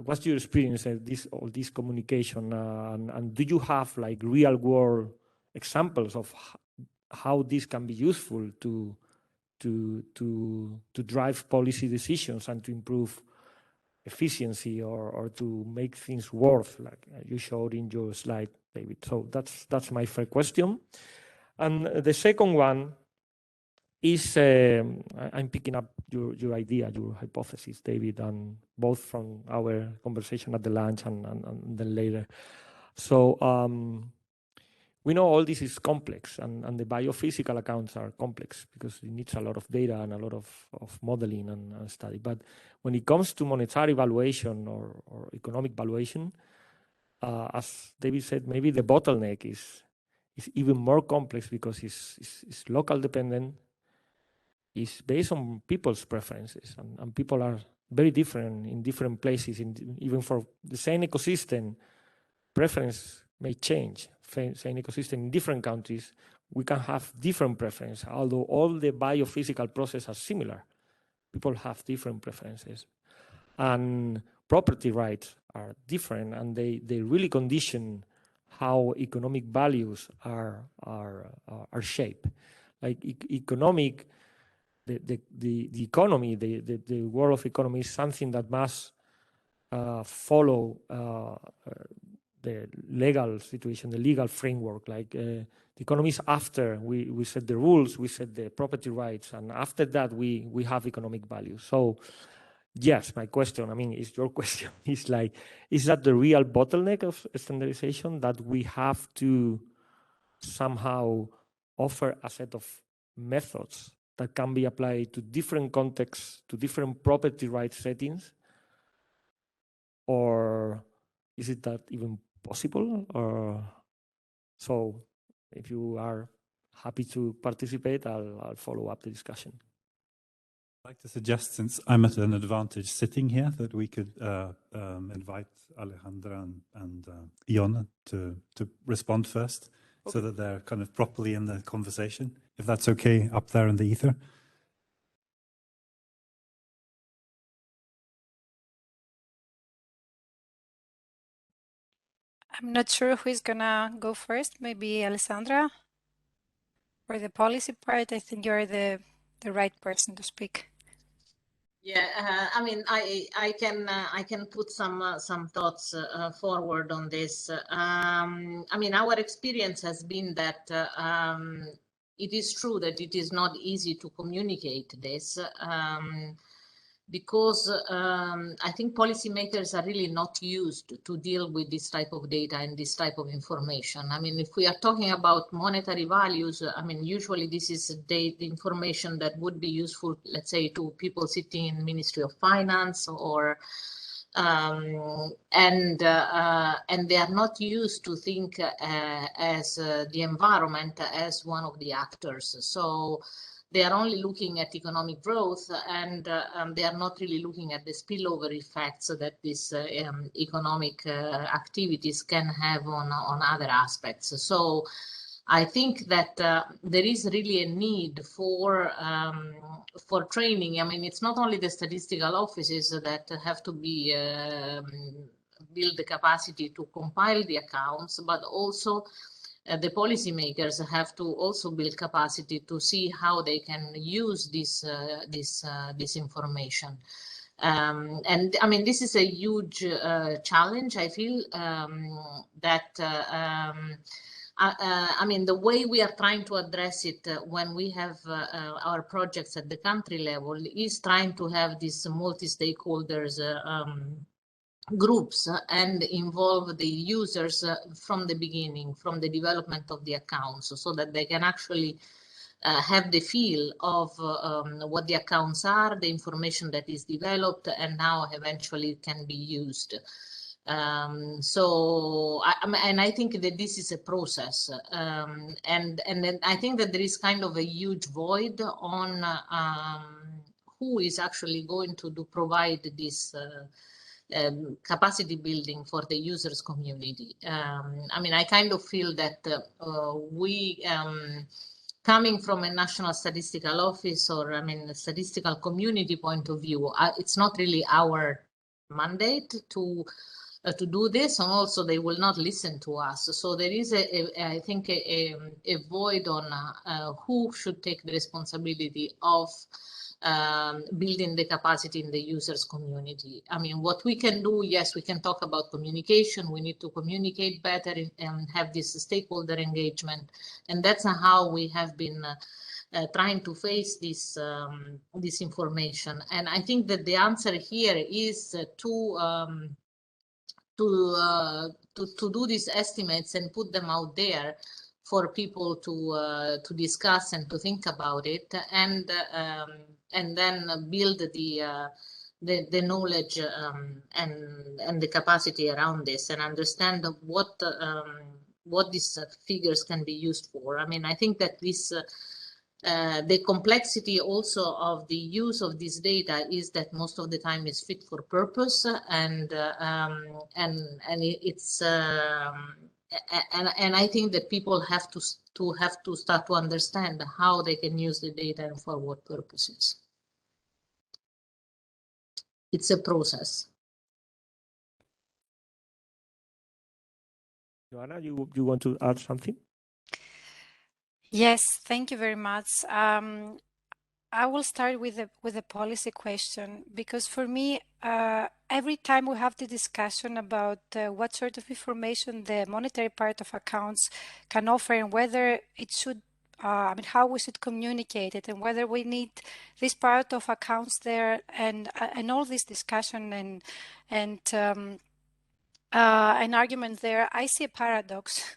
what's your experience of all this communication, and do you have like real world examples of how this can be useful to drive policy decisions and to improve efficiency or to make things worth, like you showed in your slide, David? So that's my first question. And the second one is, I'm picking up your idea, your hypothesis, David, and both from our conversation at the lunch and then later. So we know all this is complex, and the biophysical accounts are complex because it needs a lot of data and a lot of modeling and study. But when it comes to monetary valuation or economic valuation, as David said, maybe the bottleneck is even more complex because it's local dependent. It's based on people's preferences, and people are very different in different places. Even for the same ecosystem, preference may change. Same ecosystem in different countries, we can have different preferences. Although all the biophysical processes are similar, people have different preferences. And property rights are different, and they really condition how economic values are shaped. Like economic, the economy, the world of economy is something that must follow the legal situation, the legal framework. Like the economy is after we set the rules, we set the property rights, and after that we have economic value. So yes, my question, I mean, is your question, is like, is that the real bottleneck of standardization, that we have to somehow offer a set of methods that can be applied to different contexts, to different property rights settings? Or is it that even possible? Or so if you are happy to participate, I'll follow up the discussion. I'd like to suggest, since I'm at an advantage sitting here, that we could invite Alejandra and Iona to respond first, okay, so that they're kind of properly in the conversation, if that's okay up there in the ether. I'm not sure who is gonna go first. Maybe Alessandra, for the policy part. I think you're the right person to speak. Yeah, I mean, I can put some thoughts forward on this. I mean, our experience has been that it is true that it is not easy to communicate this. Because I think policymakers are really not used to deal with this type of data and this type of information. I mean, if we are talking about monetary values, I mean, usually this is the information that would be useful, let's say, to people sitting in Ministry of Finance, or and they are not used to think as the environment as one of the actors. So they are only looking at economic growth, and they are not really looking at the spillover effects that these economic activities can have on other aspects. So I think that there is really a need for training. I mean, it's not only the statistical offices that have to be build the capacity to compile the accounts, but also the policymakers have to also build capacity to see how they can use this information. And I mean, this is a huge challenge. I feel that I mean, the way we are trying to address it when we have our projects at the country level is trying to have these multi-stakeholders groups and involve the users from the beginning, from the development of the accounts, so that they can actually have the feel of what the accounts are, the information that is developed, and how eventually can be used. So I think that this is a process, and then I think that there is kind of a huge void on who is actually going to provide this capacity building for the users community. I mean, I kind of feel that we, coming from a national statistical office, or I mean, a statistical community point of view, it's not really our mandate to do this, and also they will not listen to us. So there is I think a void on who should take the responsibility of building the capacity in the users community. I mean, what we can do, yes, we can talk about communication. We need to communicate better and have this stakeholder engagement. And that's how we have been trying to face this this information. And I think that the answer here is to do these estimates and put them out there for people to discuss and to think about it, and then build the knowledge and the capacity around this, and understand what these figures can be used for. I mean, I think that this the complexity also of the use of this data is that most of the time it's fit for purpose, and it's and I think that people have to start to understand how they can use the data and for what purposes. It's a process. Joanna, you want to add something? Yes, thank you very much. I will start with a policy question, because for me, every time we have the discussion about what sort of information the monetary part of accounts can offer, and whether it should, I mean, how we should communicate it, and whether we need this part of accounts there, and all this discussion and an argument there, I see a paradox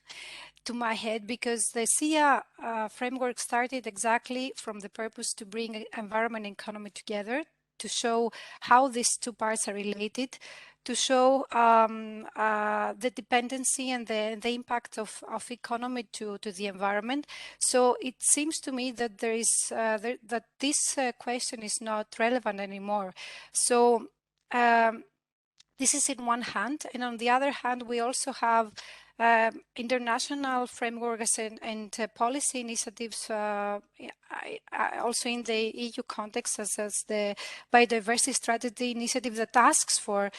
to my head, because the SEEA framework started exactly from the purpose to bring environment and economy together, to show how these two parts are related, to show the dependency and the impact of economy to the environment. So it seems to me that there is that this question is not relevant anymore. So this is in one hand, and on the other hand, we also have international frameworks and policy initiatives, also in the EU context, as the biodiversity strategy initiative that asks for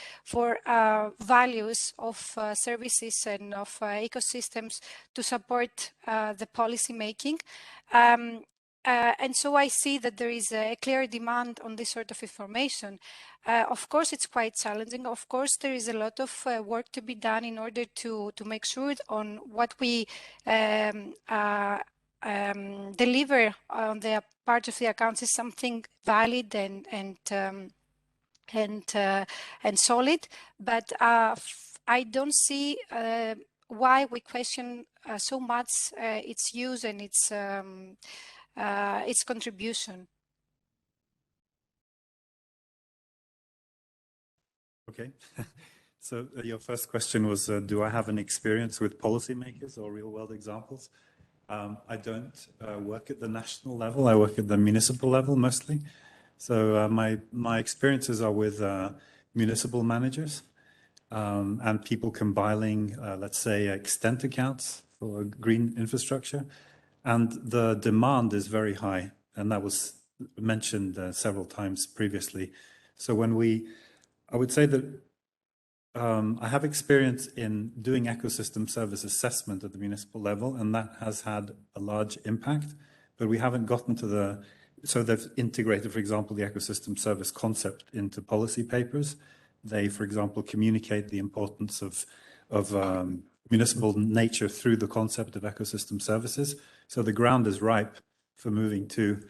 values of services and of ecosystems to support the policy making. And so I see that there is a clear demand on this sort of information. Of course, it's quite challenging. Of course, there is a lot of work to be done in order to make sure on what we deliver on the part of the accounts is something valid and solid. But I don't see why we question so much its use and its contribution. Okay. So your first question was, do I have an experience with policymakers or real-world examples? I don't work at the national level. I work at the municipal level mostly. So my experiences are with municipal managers and people compiling, let's say, extent accounts for green infrastructure. And the demand is very high. And that was mentioned several times previously. So I would say that I have experience in doing ecosystem service assessment at the municipal level, and that has had a large impact, but we haven't gotten to so they've integrated, for example, the ecosystem service concept into policy papers. They, for example, communicate the importance of municipal nature through the concept of ecosystem services. So the ground is ripe for moving to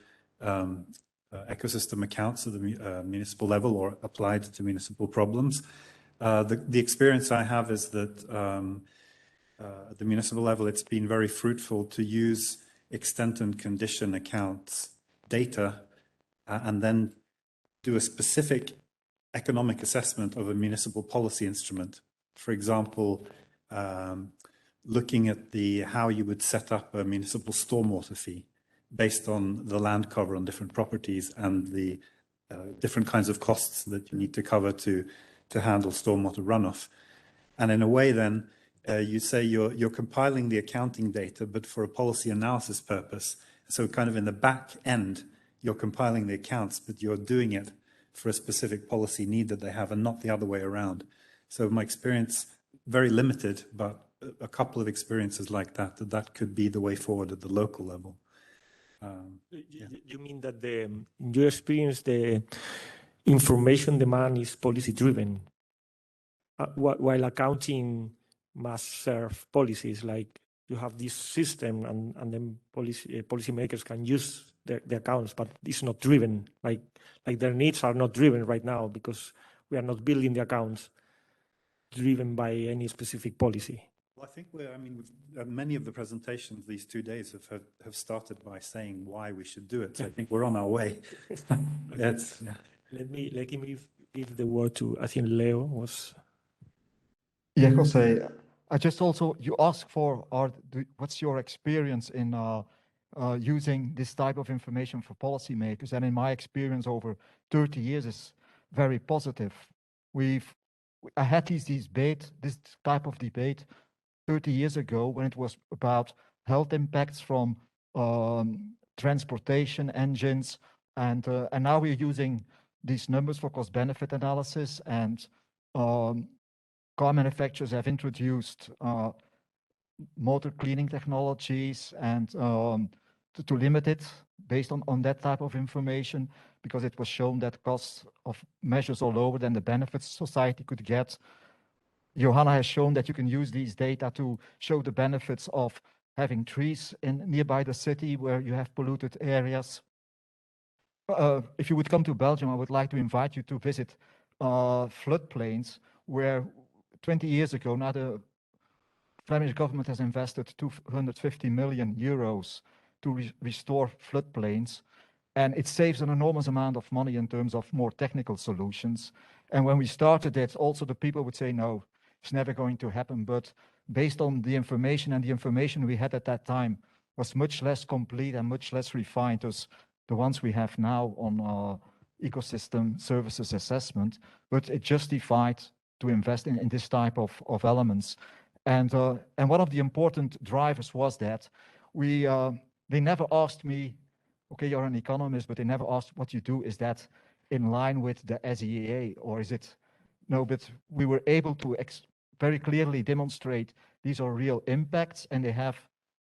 ecosystem accounts at the municipal level or applied to municipal problems. The experience I have is that at the municipal level, it's been very fruitful to use extent and condition accounts data and then do a specific economic assessment of a municipal policy instrument. For example, looking at how you would set up a municipal stormwater fee based on the land cover on different properties and the different kinds of costs that you need to cover to handle stormwater runoff. And in a way then, you say you're compiling the accounting data, but for a policy analysis purpose. So kind of in the back end, you're compiling the accounts, but you're doing it for a specific policy need that they have and not the other way around. So my experience, very limited, but a couple of experiences like that could be the way forward at the local level. You mean that in your experience, the information demand is policy driven, while accounting must serve policies, like you have this system and then policymakers can use the accounts, but it's not driven, like their needs are not driven right now because we are not building the accounts driven by any specific policy. Well, I think many of the presentations these 2 days have started by saying why we should do it. So I think we're on our way. Let me give the word to, I think Leo was. Yeah, Jose, you asked for what's your experience in using this type of information for policymakers, and in my experience over 30 years is very positive. I had this type of debate 30 years ago when it was about health impacts from transportation engines, and now we're using these numbers for cost-benefit analysis, and car manufacturers have introduced motor cleaning technologies and to limit it based on that type of information, because it was shown that costs of measures are lower than the benefits society could get. Johanna has shown that you can use these data to show the benefits of having trees nearby the city where you have polluted areas. If you would come to Belgium, I would like to invite you to visit floodplains where 20 years ago, now the Flemish government has invested 250 million euros to restore floodplains. And it saves an enormous amount of money in terms of more technical solutions. And when we started it, also the people would say, no, it's never going to happen. But based on the information, and the information we had at that time was much less complete and much less refined as the ones we have now on ecosystem services assessment, but it justified to invest in this type of elements. And one of the important drivers was that they never asked me, okay, you're an economist, but they never asked what you do. Is that in line with the SEEA, or is it? No, but we were able to very clearly demonstrate these are real impacts and they have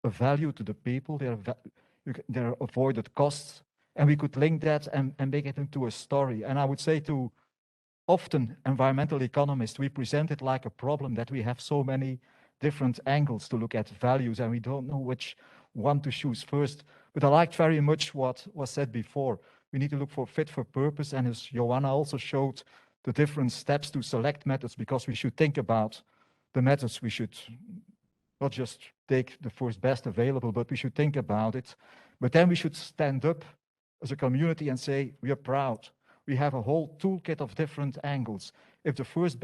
a value to the people. There are avoided costs, and we could link that and make it into a story. And I would say to often environmental economists, we present it like a problem that we have so many different angles to look at values and we don't know which one to choose first. But I liked very much what was said before. We need to look for fit for purpose, and as Johanna also showed, the different steps to select methods, because we should think about the methods. We should not just take the first best available, but we should think about it. But then we should stand up as a community and say, we are proud. We have a whole toolkit of different angles. If the first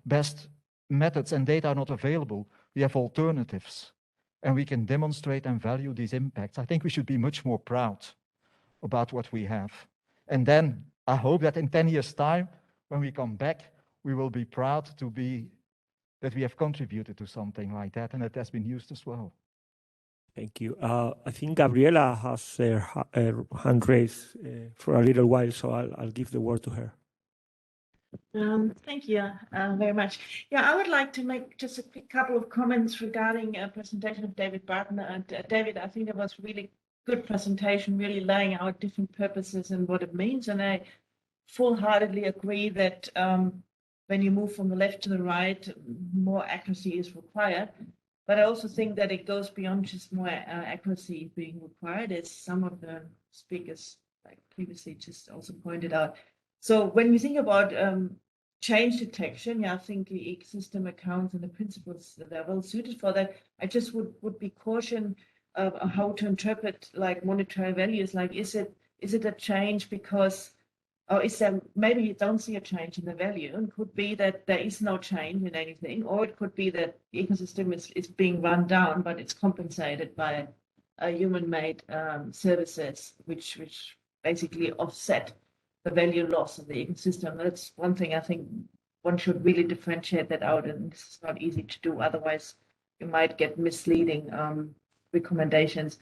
best methods and data are not available, we have alternatives. And we can demonstrate and value these impacts. I think we should be much more proud about what we have. And then I hope that in 10 years' time, when we come back, we will be proud that we have contributed to something like that, and it has been used as well. Thank you. I think Gabriela has her hand raised for a little while, so I'll give the word to her. Thank you very much. Yeah, I would like to make just a couple of comments regarding a presentation of David Barton. And David, I think it was really good presentation, really laying out different purposes and what it means. And I full-heartedly agree that when you move from the left to the right, more accuracy is required. But I also think that it goes beyond just more accuracy being required, as some of the speakers like previously just also pointed out. So when we think about change detection, yeah, I think the ecosystem accounts and the principles that are well suited for that. I just would be caution of how to interpret like monetary values. Like, is it a change because, or is there, maybe you don't see a change in the value? It could be that there is no change in anything, or it could be that the ecosystem is being run down, but it's compensated by human-made services, which basically offset the value loss of the ecosystem. That's one thing I think one should really differentiate that out, and this is not easy to do. Otherwise, you might get misleading recommendations.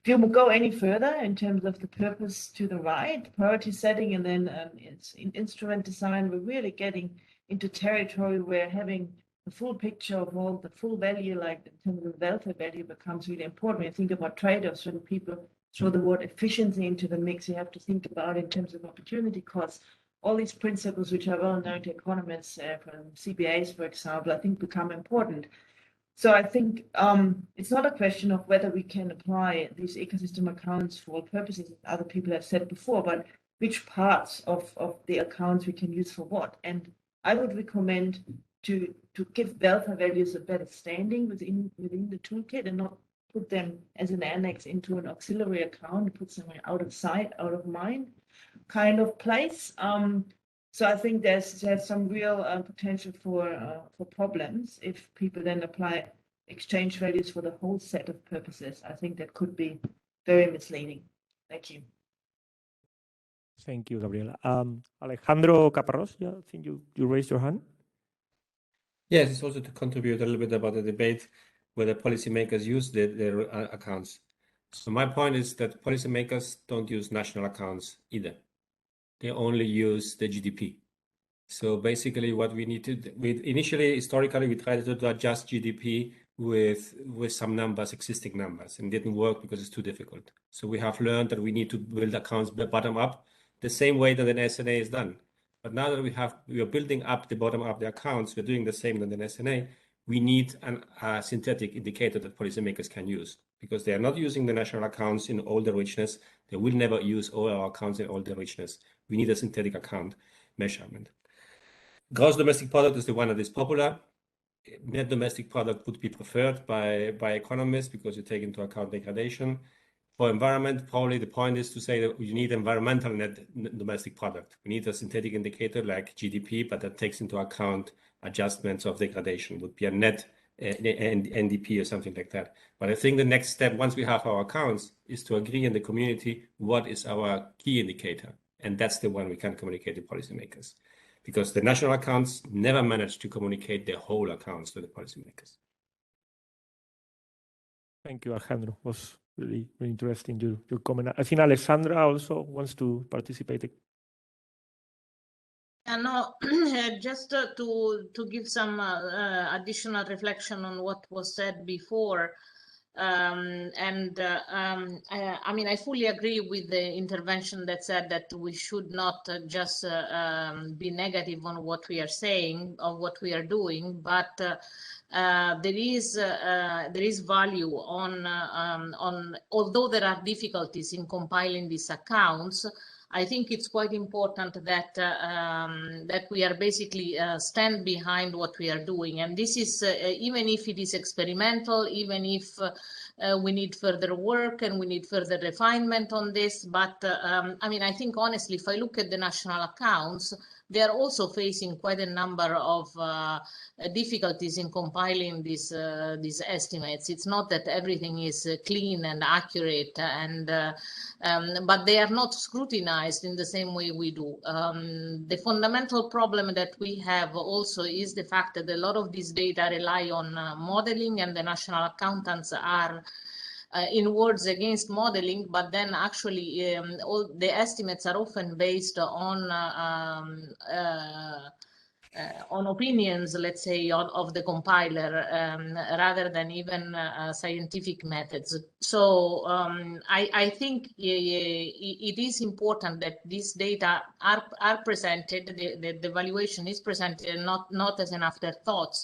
If you go any further in terms of the purpose to the right, priority setting, and then it's in instrument design, we're really getting into territory where having the full picture of all the full value, like in terms of welfare value, becomes really important. When you think about trade-offs, when people throw the word efficiency into the mix, you have to think about in terms of opportunity costs. All these principles, which are well known to economists from CBAs, for example, I think become important. So I think it's not a question of whether we can apply these ecosystem accounts for all purposes, as other people have said before, but which parts of the accounts we can use for what. And I would recommend to give welfare values a better standing within the toolkit, and not put them as an annex into an auxiliary account, put them out of sight, out of mind kind of place. So I think there's some real potential for problems if people then apply exchange values for the whole set of purposes. I think that could be very misleading. Thank you. Thank you, Gabriela. Alejandro Caparrós, yeah, I think you raised your hand. Yes, it's also to contribute a little bit about the debate whether policymakers use their accounts. So my point is that policymakers don't use national accounts either. They only use the GDP. So basically what we need to, historically, we tried to adjust GDP with some numbers, existing numbers, and didn't work because it's too difficult. So we have learned that we need to build accounts bottom up, the same way that an SNA is done. But now that we are building up the bottom up the accounts, we're doing the same than an SNA. We need a synthetic indicator that policymakers can use, because they are not using the national accounts in all the richness. They will never use all our accounts in all the richness. We need a synthetic account measurement. Gross domestic product is the one that is popular. Net domestic product would be preferred by economists because you take into account degradation. For environment, probably the point is to say that you need environmental net domestic product. We need a synthetic indicator like GDP, but that takes into account adjustments of degradation, would be a net NDP or something like that. But I think the next step, once we have our accounts, is to agree in the community what is our key indicator. And that's the one we can communicate to policymakers, because the national accounts never managed to communicate their whole accounts to the policymakers. Thank you, Alejandro. It was really interesting, your comment. I think Alessandra also wants to participate. No, just to give some additional reflection on what was said before. I mean, I fully agree with the intervention that said that we should not just be negative on what we are saying or what we are doing, but there is value on although there are difficulties in compiling these accounts. I think it's quite important that that we are basically stand behind what we are doing, and this is even if it is experimental, even if we need further work and we need further refinement on this. But I mean, I think honestly, if I look at the national accounts, they are also facing quite a number of difficulties in compiling these estimates. It's not that everything is clean and accurate, and but they are not scrutinized in the same way we do. The fundamental problem that we have also is the fact that a lot of these data rely on modeling, and the national accountants are in words against modeling, but then actually all the estimates are often based on opinions, let's say, of the compiler, rather than even scientific methods. So I think it is important that these data are presented, the evaluation is presented not as an afterthought,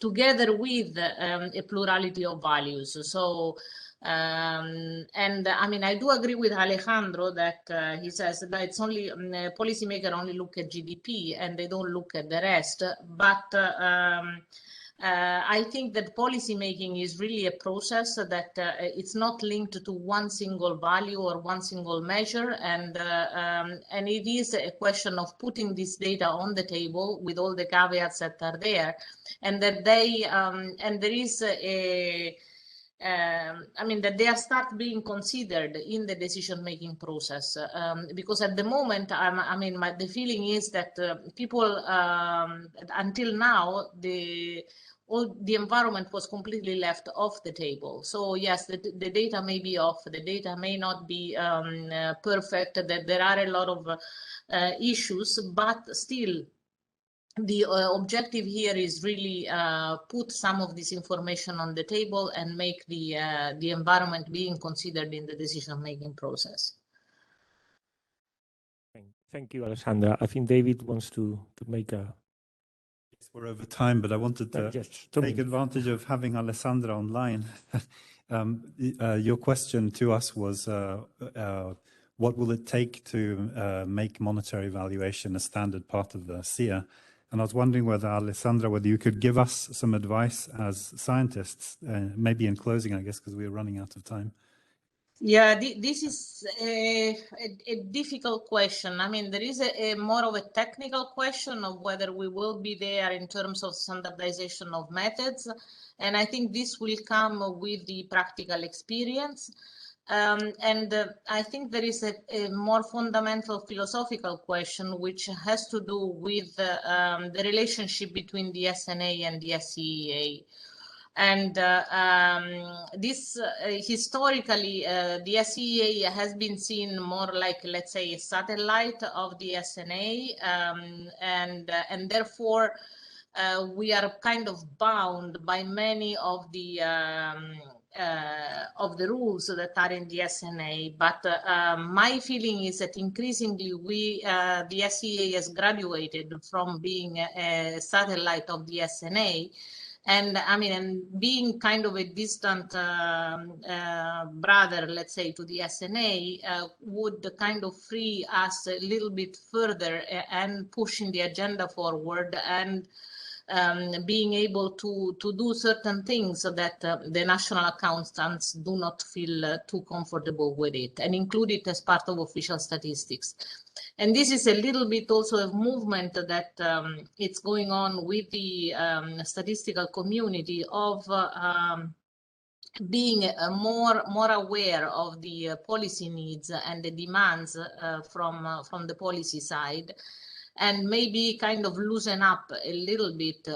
together with a plurality of values. So and I mean, I do agree with Alejandro that he says that it's only policymakers only look at GDP and they don't look at the rest. But I think that policy making is really a process that it's not linked to one single value or one single measure, and it is a question of putting this data on the table with all the caveats that are there, and that they and there is a I mean, that they start being considered in the decision-making process, because at the moment, I mean, the feeling is that people, until now, the environment was completely left off the table. So yes, the data may be off, the data may not be perfect, that there are a lot of issues, but still, the objective here is really put some of this information on the table and make the environment being considered in the decision-making process. Thank you, Alessandra. I think David wants to make a... Yes, we're over time, but I wanted to take advantage of having Alessandra online. Your question to us was, what will it take to make monetary valuation a standard part of the SEEA? And I was wondering whether, Alessandra, whether you could give us some advice as scientists, maybe in closing, I guess, because we're running out of time. Yeah, this is a difficult question. I mean, there is a more of a technical question of whether we will be there in terms of standardization of methods. And I think this will come with the practical experience. I think there is a more fundamental philosophical question which has to do with the relationship between the SNA and the SEEA EA. And this historically, the SEEA EA has been seen more like, let's say, a satellite of the SNA, and therefore we are kind of bound by many of the rules that are in the SNA. But my feeling is that increasingly the SEA has graduated from being a satellite of the SNA. And I mean, and being kind of a distant brother, let's say, to the SNA would kind of free us a little bit further and pushing the agenda forward and being able to do certain things so that the national accountants do not feel too comfortable with it and include it as part of official statistics. And this is a little bit also a movement that it's going on with the statistical community of being more aware of the policy needs and the demands from the policy side, and maybe kind of loosen up a little bit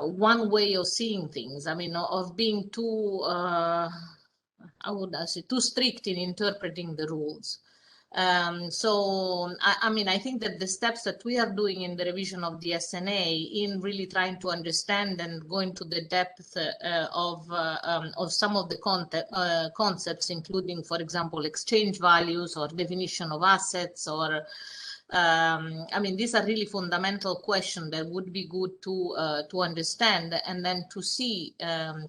one way of seeing things. I mean, of being too how would I say, too strict in interpreting the rules. So, I mean, I think that the steps that we are doing in the revision of the SNA in really trying to understand and go into the depth of some of the concepts, including, for example, exchange values or definition of assets, or I mean, these are really fundamental questions that would be good to understand and then to see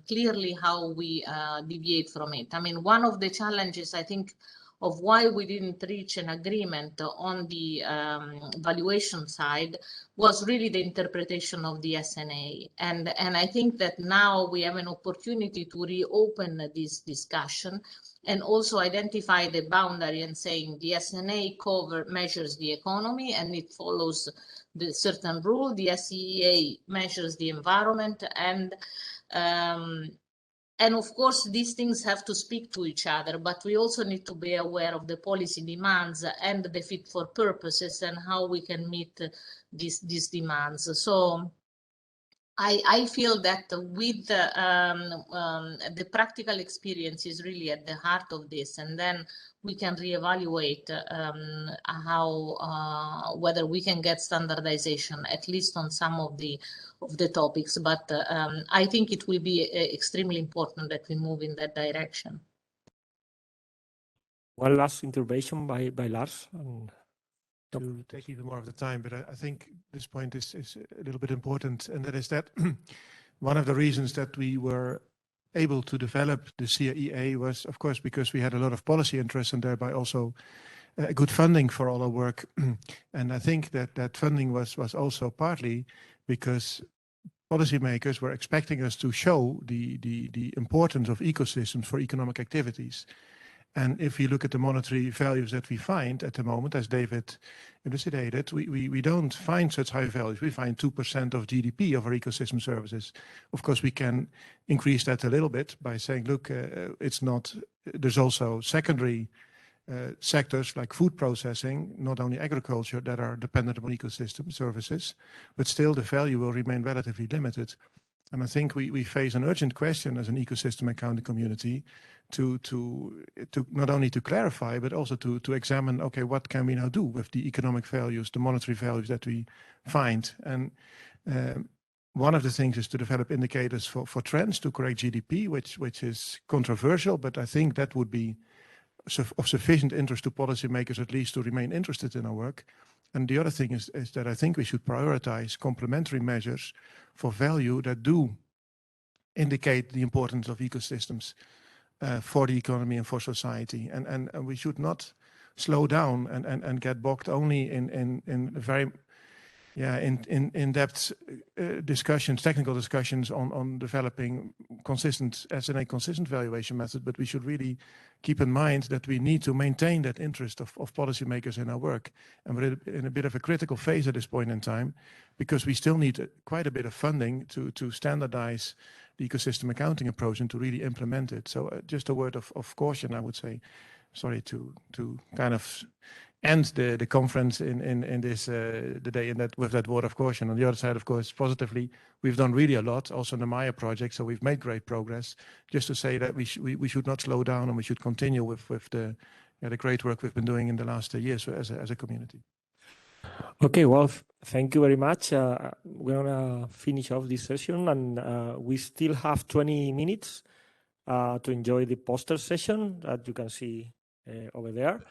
clearly how we deviate from it. I mean, one of the challenges, I think, of why we didn't reach an agreement on the valuation side was really the interpretation of the SNA. And I think that now we have an opportunity to reopen this discussion and also identify the boundary and saying the SNA measures the economy and it follows the certain rule. The SEEA measures the environment, and of course, these things have to speak to each other, but we also need to be aware of the policy demands and the fit for purposes and how we can meet these demands. So I feel that with the practical experience is really at the heart of this, and then we can reevaluate whether we can get standardization, at least on some of the topics. But I think it will be extremely important that we move in that direction. One last intervention by Lars. To take even more of the time, but I think this point is a little bit important, and that is that one of the reasons that we were able to develop the SEEA EA was, of course, because we had a lot of policy interest and thereby also good funding for all our work. And I think that funding was also partly because policymakers were expecting us to show the importance of ecosystems for economic activities. And if you look at the monetary values that we find at the moment, as David elucidated, we don't find such high values. We find 2% of GDP of our ecosystem services. Of course, we can increase that a little bit by saying, look, it's not, there's also secondary sectors like food processing, not only agriculture, that are dependent on ecosystem services, but still the value will remain relatively limited. And I think we face an urgent question as an ecosystem accounting community to not only to clarify, but also to examine, okay, what can we now do with the economic values, the monetary values that we find? And one of the things is to develop indicators for trends to correct GDP, which is controversial, but I think that would be of sufficient interest to policymakers, at least, to remain interested in our work. And the other thing is that I think we should prioritize complementary measures for value that do indicate the importance of ecosystems for the economy and for society. And we should not slow down and get bogged only in very in-depth discussions, technical discussions on developing consistent SNA consistent valuation method, but we should really keep in mind that we need to maintain that interest of policymakers in our work. And we're in a bit of a critical phase at this point in time, because we still need quite a bit of funding to standardize the ecosystem accounting approach and to really implement it. So just a word of caution, I would say. Sorry to kind of end the conference in this the day with that word of caution. On the other side, of course, positively, we've done really a lot also in the Maya project, so we've made great progress. Just to say that we should not slow down and we should continue with the the great work we've been doing in the last years as a community. Okay, well, thank you very much. We're gonna finish off this session, and we still have 20 minutes to enjoy the poster session that you can see over there.